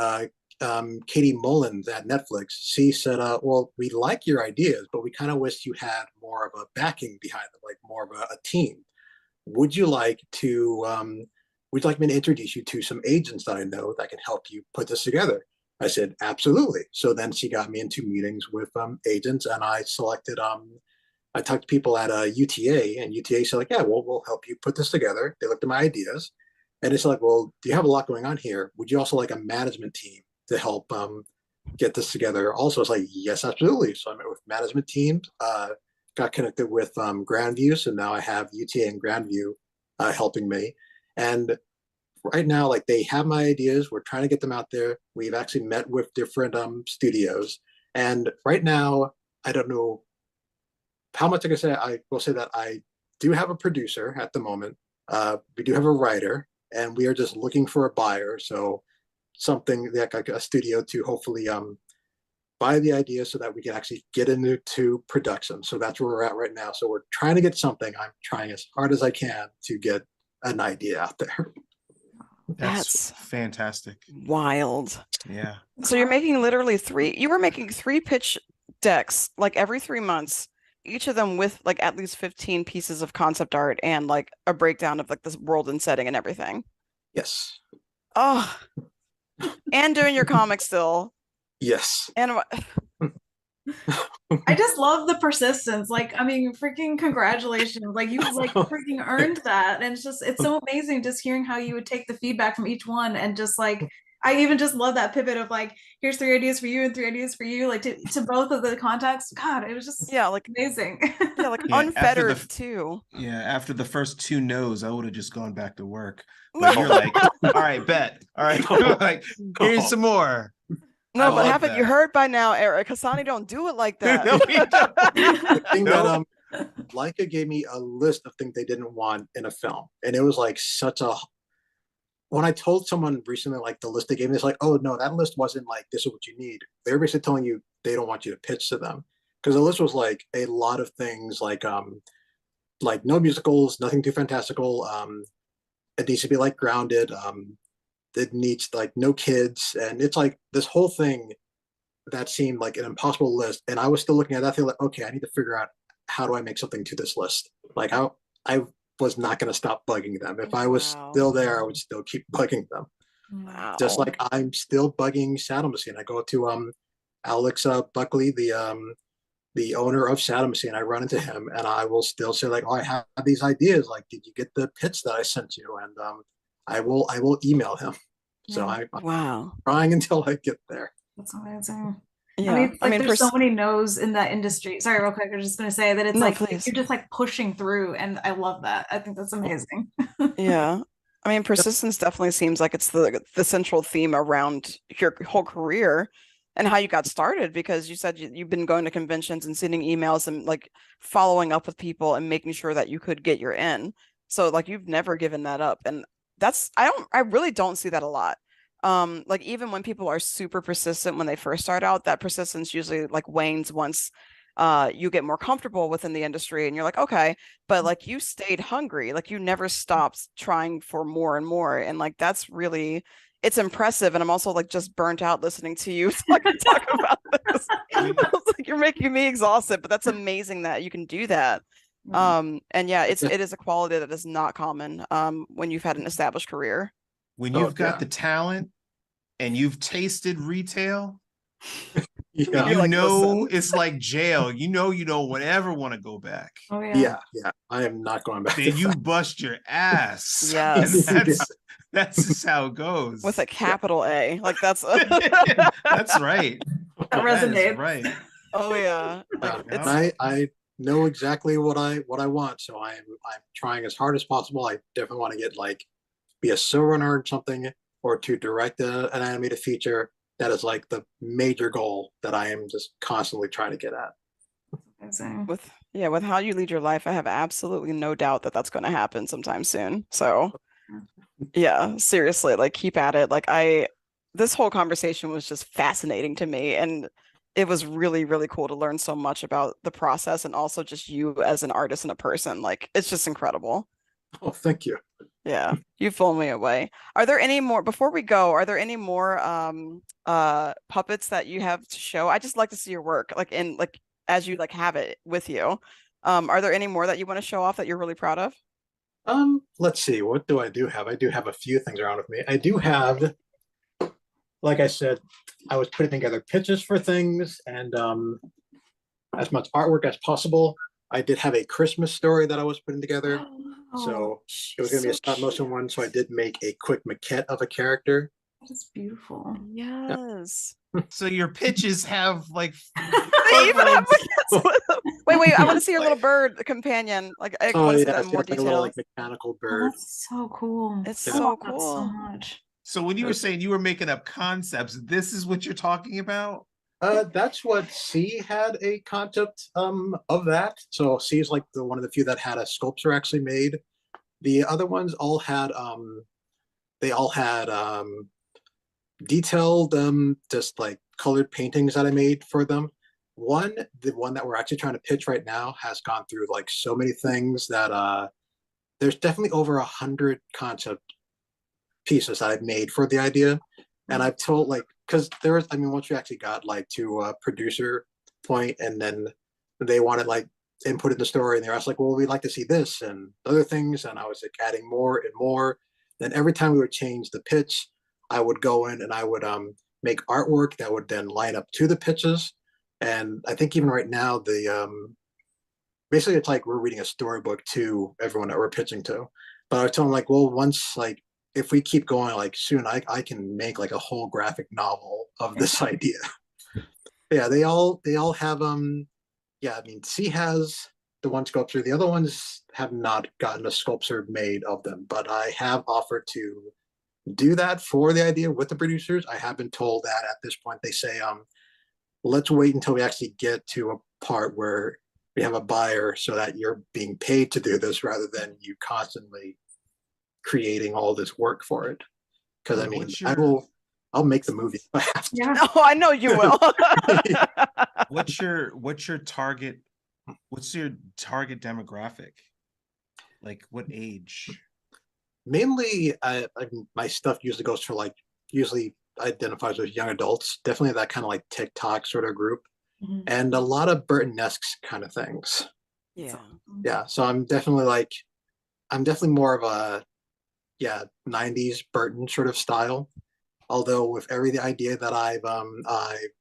Speaker 2: Katie Mullins at Netflix, she said, well, we like your ideas, but we kind of wish you had more of a backing behind it, like more of a team. Would you like me to introduce you to some agents that I know that can help you put this together? I said, absolutely. So then she got me into meetings with agents, and I selected, I talked to people at UTA, and UTA said, like, yeah, we'll help you put this together. They looked at my ideas, and it's like, well, do you have a lot going on here? Would you also like a management team to help get this together? Also, it's like, yes, absolutely. So I met with management teams, got connected with Grandview, so now I have UTA and Grandview helping me. And right now, like, they have my ideas. We're trying to get them out there. We've actually met with different studios. And right now, I don't know how much I can say. I will say that I do have a producer at the moment. We do have a writer, and we are just looking for a buyer. So something like a studio to hopefully buy the idea so that we can actually get into production. So that's where we're at right now. So we're trying to get something. I'm trying as hard as I can to get an idea out there.
Speaker 1: That's
Speaker 3: fantastic.
Speaker 1: Wild.
Speaker 3: Yeah.
Speaker 1: So you're making literally 3, you were making 3 pitch decks like every 3 months, each of them with like at least 15 pieces of concept art and like a breakdown of like this world and setting and everything.
Speaker 2: Yes.
Speaker 1: Oh, and doing your comics still.
Speaker 2: Yes.
Speaker 1: And
Speaker 4: I just love the persistence. Like, I mean, freaking congratulations. Like, you like freaking earned that. And it's so amazing just hearing how you would take the feedback from each one and just like, I even just love that pivot of like, here's 3 ideas for you and 3 ideas for you, like to both of the contacts. God, it was just like amazing.
Speaker 1: Like unfettered too.
Speaker 3: Yeah, after the first 2 no's, I would have just gone back to work. But you're like, all right, bet. All right, like, here's some more.
Speaker 1: No, but haven't you heard by now, Eric? Hasani don't do it like that.
Speaker 2: The thing that Laika gave me a list of things they didn't want in a film, and it was like such a. When I told someone recently, like the list they gave me, it's like, oh no, that list wasn't like this is what you need. They're basically telling you they don't want you to pitch to them, because the list was like a lot of things, like no musicals, nothing too fantastical. It needs to be like grounded. It needs like no kids, and it's like this whole thing that seemed like an impossible list. And I was still looking at that thing like, okay, I need to figure out how do I make something to this list. Like I was not going to stop bugging them. If I was still there, I would still keep bugging them.
Speaker 1: Wow.
Speaker 2: Just like I'm still bugging Shadowmachine. I go to Alex Buckley, the owner of Shadowmachine. I run into him, and I will still say like, oh, I have these ideas. Like, did you get the pitch that I sent you? And I will email him. So I'm trying until I get there.
Speaker 4: That's amazing.
Speaker 1: Yeah,
Speaker 4: I mean, it's like there's so many no's in that industry. Sorry, real quick. I was just gonna say that it's like you're just like pushing through, and I love that. I think that's amazing.
Speaker 1: Yeah, I mean, persistence definitely seems like it's the central theme around your whole career and how you got started, because you said you've been going to conventions and sending emails and like following up with people and making sure that you could get your in. So like you've never given that up, and I really don't see that a lot. Like even when people are super persistent when they first start out, that persistence usually like wanes once you get more comfortable within the industry and you're like, okay, but like you stayed hungry, like you never stopped trying for more and more. And like, that's really, it's impressive. And I'm also like just burnt out listening to you talk about this. I was like, you're making me exhausted, but that's amazing that you can do that. And yeah, it is a quality that is not common when you've had an established career.
Speaker 3: When you've got the talent and you've tasted retail,
Speaker 2: Yeah.
Speaker 3: you
Speaker 1: like,
Speaker 3: know,
Speaker 1: listen.
Speaker 3: it's like jail. You know, you don't ever want to go back.
Speaker 4: Oh yeah.
Speaker 2: Yeah. I am not going back.
Speaker 3: Then you bust your ass.
Speaker 1: Yes.
Speaker 3: That's just how it goes.
Speaker 1: With a capital A. Like that's
Speaker 3: That's right.
Speaker 4: That
Speaker 3: That is
Speaker 4: resonates.
Speaker 3: right.
Speaker 1: oh yeah. Like,
Speaker 2: I know exactly what I want, so I'm trying as hard as possible. I definitely want to get like be a showrunner or something, or to direct an animated feature. That is like the major goal that I am just constantly trying to get at.
Speaker 4: Amazing.
Speaker 1: with how you lead your life, I have absolutely no doubt that that's going to happen sometime soon. So yeah, seriously, like keep at it. Like this whole conversation was just fascinating to me, and it was really, really cool to learn so much about the process and also just you as an artist and a person. Like it's just incredible.
Speaker 2: Oh, thank you.
Speaker 1: Yeah, you've blown me away. Are there any more, before we go, are there any more puppets that you have to show? I just like to see your work, like in like as you like have it with you. Are there any more that you want to show off that you're really proud of?
Speaker 2: Let's see, what do I do have? I do have a few things around with me. I do have, like I said, I was putting together pitches for things and as much artwork as possible. I did have a Christmas story that I was putting together. So it was going to be a stop motion one. So I did make a quick maquette of a character.
Speaker 4: That is beautiful.
Speaker 1: Yes.
Speaker 3: So your pitches have like
Speaker 1: They even have wait, I want to see your little bird companion. Like I want to see that in more
Speaker 2: it's like a little
Speaker 1: detail.
Speaker 2: like mechanical
Speaker 4: Oh,
Speaker 2: bird.
Speaker 4: that's so cool.
Speaker 1: It's
Speaker 4: I
Speaker 1: so
Speaker 4: love that
Speaker 1: cool.
Speaker 4: so much.
Speaker 3: So when you were saying you were making up concepts, this is what you're talking about?
Speaker 2: That's what C had a concept of that. So C is like the one of the few that had a sculpture actually made. The other ones all had detailed just like colored paintings that I made for them. The one that we're actually trying to pitch right now has gone through like so many things that there's definitely over 100 concept pieces that I've made for the idea. And I've told like, because there was, I mean, once we actually got like to a producer point and then they wanted like input in the story and they were like, well, we'd like to see this and other things. And I was like adding more and more. Then every time we would change the pitch, I would go in and I would make artwork that would then line up to the pitches. And I think even right now, basically it's like we're reading a storybook to everyone that we're pitching to. But I was telling them like, well, once like, if we keep going, like soon I can make like a whole graphic novel of this idea. Yeah, they all have yeah, I mean C has the one sculpture, the other ones have not gotten a sculpture made of them, but I have offered to do that for the idea with the producers. I have been told that at this point they say let's wait until we actually get to a part where we have a buyer so that you're being paid to do this rather than you constantly creating all this work for it. Because I mean, I'll make the movie if I have to.
Speaker 4: Yeah.
Speaker 1: Oh, I know you will.
Speaker 3: What's your target demographic? Like what age?
Speaker 2: Mainly my stuff usually goes for like usually identifies with young adults, definitely that kind of like TikTok sort of group, and a lot of Burton-esque kind of things. Yeah, so I'm definitely more of a 90s Burton sort of style. Although with every idea that I've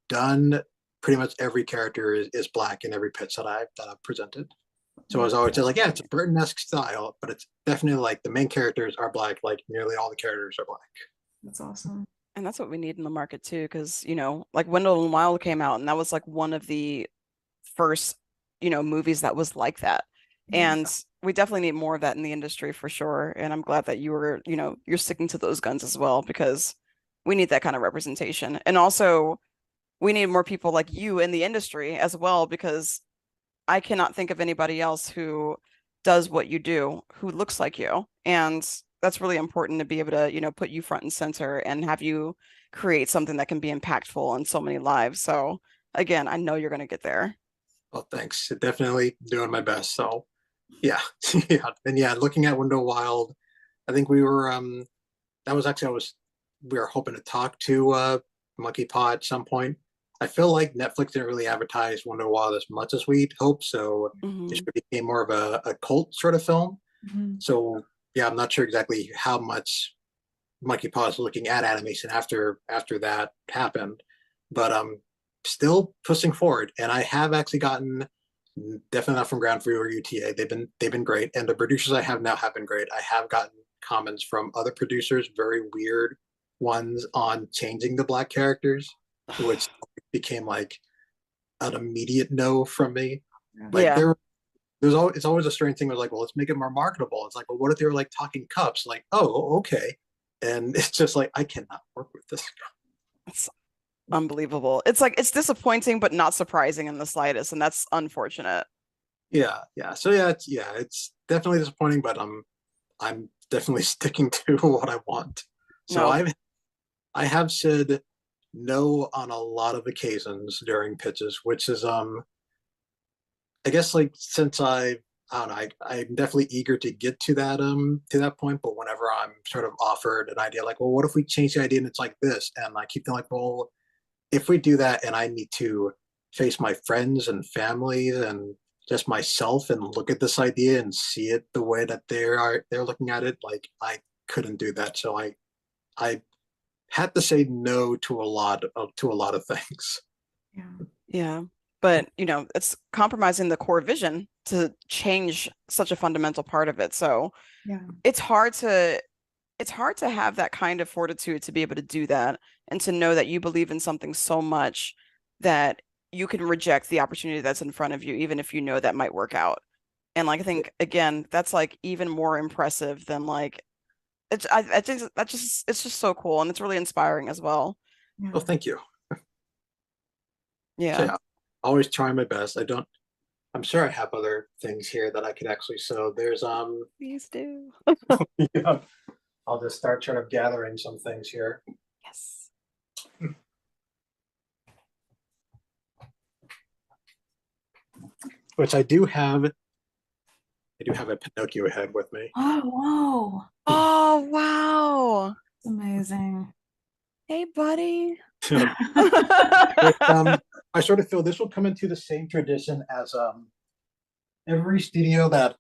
Speaker 2: done, pretty much every character is black in every pitch that I've presented. So I was always just like, yeah, it's a Burton-esque style, but it's definitely like the main characters are black, like nearly all the characters are black.
Speaker 4: That's awesome.
Speaker 1: And that's what we need in the market too, because like Wendell and Wild came out, and that was like one of the first, movies that was like that. And we definitely need more of that in the industry for sure. And I'm glad that you were, you're sticking to those guns as well, because we need that kind of representation. And also we need more people like you in the industry as well, because I cannot think of anybody else who does what you do, who looks like you. And that's really important to be able to, put you front and center and have you create something that can be impactful on so many lives. So again, I know you're going to get there.
Speaker 2: Well, thanks. Definitely doing my best. So yeah. Yeah. And yeah, looking at Window Wild, I think we were that was actually I was we were hoping to talk to Monkey Paw at some point. I feel like Netflix didn't really advertise Window Wild as much as we'd hoped, so it
Speaker 1: Hmm.
Speaker 2: sort of became more of a cult sort of film.
Speaker 4: Mhm.
Speaker 2: So yeah, I'm not sure exactly how much Monkey Paw is looking at animation after that happened, but still pushing forward. And I have actually gotten definitely not from Ground Free or UTA. They've been great, and the producers I have now have been great. I have gotten comments from other producers, very weird ones on changing the black characters, which became like an immediate no from me. Like
Speaker 1: Yeah.
Speaker 2: there's always it's always a strange thing. Was like, well, let's make it more marketable. It's like, well, what if they were like talking cups? Like, oh, okay. And it's just like I cannot work with this.
Speaker 1: It's unbelievable. It's like it's disappointing, but not surprising in the slightest, and that's unfortunate.
Speaker 2: Yeah, yeah. So it's definitely disappointing, but I'm definitely sticking to what I want. So
Speaker 1: No.
Speaker 2: I have said no on a lot of occasions during pitches, which is I guess like since I don't know, I'm definitely eager to get to that point, but whenever I'm sort of offered an idea like, well, what if we change the idea and it's like this? And I keep thinking like, well, if we do that and I need to face my friends and families and just myself and look at this idea and see it the way that they're looking at it, like I couldn't do that. So I had to say no to a lot of things.
Speaker 4: Yeah.
Speaker 1: Yeah. But, it's compromising the core vision to change such a fundamental part of it. So
Speaker 4: Yeah.
Speaker 1: it's hard to have that kind of fortitude to be able to do that and to know that you believe in something so much that you can reject the opportunity that's in front of you, even if you know that might work out. And like I think again, that's like even more impressive than like I think that just it's just so cool and it's really inspiring as well.
Speaker 4: Yeah.
Speaker 2: Well, thank you. So
Speaker 1: Yeah.
Speaker 2: yeah, always trying my best. I'm sure I have other things here that I could actually so there's
Speaker 1: Please do.
Speaker 2: yeah, I'll just start sort of gathering some things here.
Speaker 1: Yes.
Speaker 2: Which I do have a Pinocchio head with me.
Speaker 4: Oh, whoa.
Speaker 1: Oh, wow.
Speaker 4: It's amazing.
Speaker 1: Hey, buddy.
Speaker 2: Which, I sort of feel this will come into the same tradition as every studio that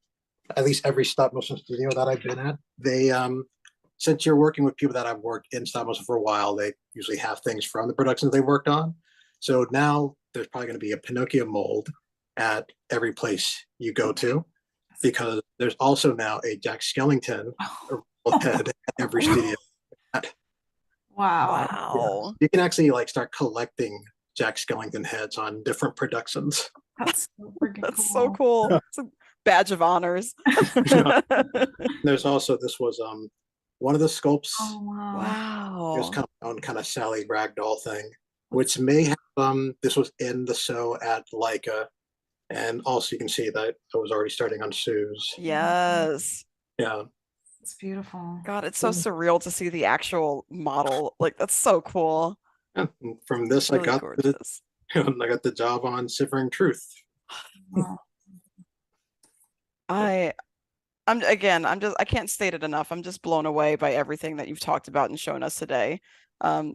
Speaker 2: at least every stop motion studio that I've been at, they since you're working with people that have worked in stop motion for a while, they usually have things from the productions they worked on. So now there's probably going to be a Pinocchio mold at every place you go to, because there's also now a Jack Skellington head at every studio.
Speaker 4: Wow.
Speaker 1: Wow.
Speaker 2: You can actually like start collecting Jack Skellington heads on different productions.
Speaker 4: That's so freaking
Speaker 1: That's so
Speaker 4: cool.
Speaker 1: cool. It's a badge of honors.
Speaker 2: There's also this was one of the sculpts.
Speaker 4: Oh, wow.
Speaker 2: It was
Speaker 1: Wow.
Speaker 2: kind of my own kind of Sally Ragdoll thing, which may have this was in the show at Laika, and also you can see that I was already starting on Sue's.
Speaker 1: Yes.
Speaker 2: Yeah.
Speaker 4: It's beautiful.
Speaker 1: God, it's so surreal to see the actual model. Like that's so cool.
Speaker 2: And from this,
Speaker 1: Really
Speaker 2: I
Speaker 1: gorgeous.
Speaker 2: got the job on Shivering Truth.
Speaker 4: Wow.
Speaker 1: I I can't state it enough. I'm just blown away by everything that you've talked about and shown us today.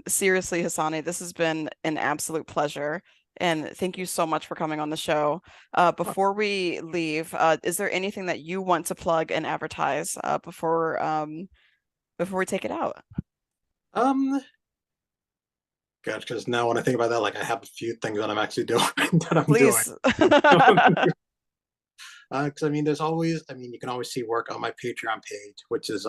Speaker 1: Seriously, Hasani, this has been an absolute pleasure. And thank you so much for coming on the show. Before we leave, is there anything that you want to plug and advertise before we take it out?
Speaker 2: Um, gosh, because now when I think about that, like I have a few things that I'm actually doing that I'm doing.
Speaker 1: Please.
Speaker 2: Because I mean, you can always see work on my Patreon page, which is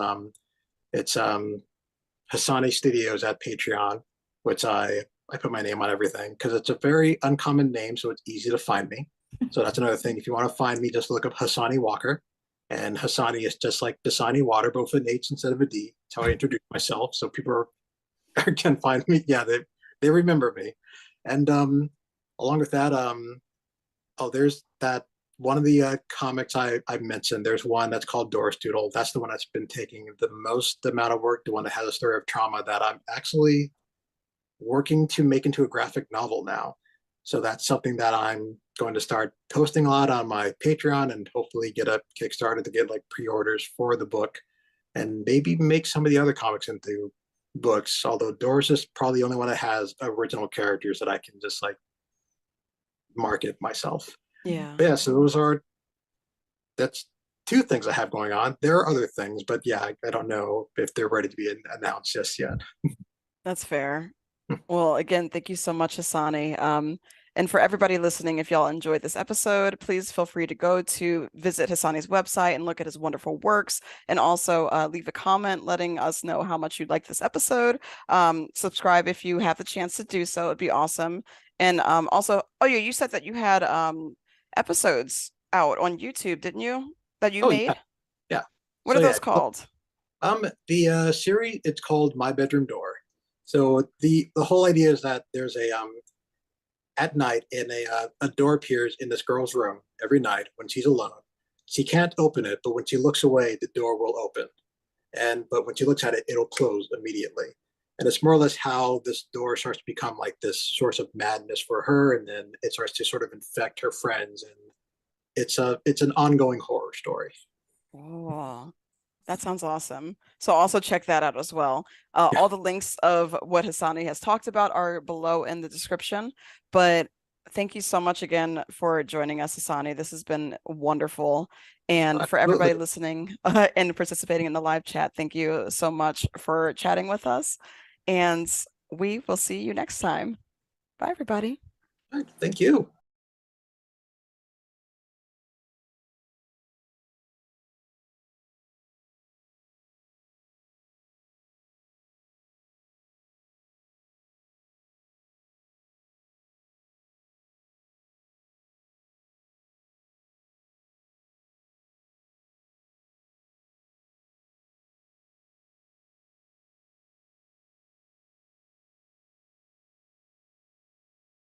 Speaker 2: it's Hasani Studios at Patreon, which I put my name on everything because it's a very uncommon name, so it's easy to find me. So that's another thing. If you want to find me, just look up Hasani Walker, and Hasani is just like Dasani Water, but with an H instead of a D. That's how I introduce myself, so people can find me. Yeah, they remember me, and along with that, there's that one of the comics I mentioned. There's one that's called Doris Doodle. That's the one that's been taking the most amount of work. The one that has a story of trauma that I'm actually working to make into a graphic novel now. So that's something that I'm going to start posting a lot on my Patreon and hopefully get a Kickstarter to get like pre-orders for the book and maybe make some of the other comics into books. Although Doris is probably the only one that has original characters that I can just like market myself.
Speaker 1: Yeah.
Speaker 2: But yeah, so that's two things I have going on. There are other things, but yeah, I don't know if they're ready to be announced just yet.
Speaker 1: That's fair. Well, again, thank you so much, Hasani. And for everybody listening, if y'all enjoyed this episode, please feel free to go to visit Hasani's website and look at his wonderful works, and also leave a comment letting us know how much you like this episode. Subscribe if you have the chance to do so. It'd be awesome. And also, oh yeah, you said that you had episodes out on YouTube, didn't you? That you made?
Speaker 2: Yeah.
Speaker 1: What
Speaker 2: So,
Speaker 1: are those
Speaker 2: yeah,
Speaker 1: called?
Speaker 2: The series, it's called My Bedroom Door. So the whole idea is that there's at night a door appears in this girl's room every night when she's alone. She can't open it, but when she looks away, the door will open. But when she looks at it, it'll close immediately. And it's more or less how this door starts to become like this source of madness for her, and then it starts to sort of infect her friends, and it's an ongoing horror story.
Speaker 1: Oh, that sounds awesome. So also check that out as well. All the links of what Hasani has talked about are below in the description. But thank you so much again for joining us, Hasani. This has been wonderful. And for everybody listening and participating in the live chat, thank you so much for chatting with us. And we will see you next time. Bye, everybody.
Speaker 2: All right, thank you.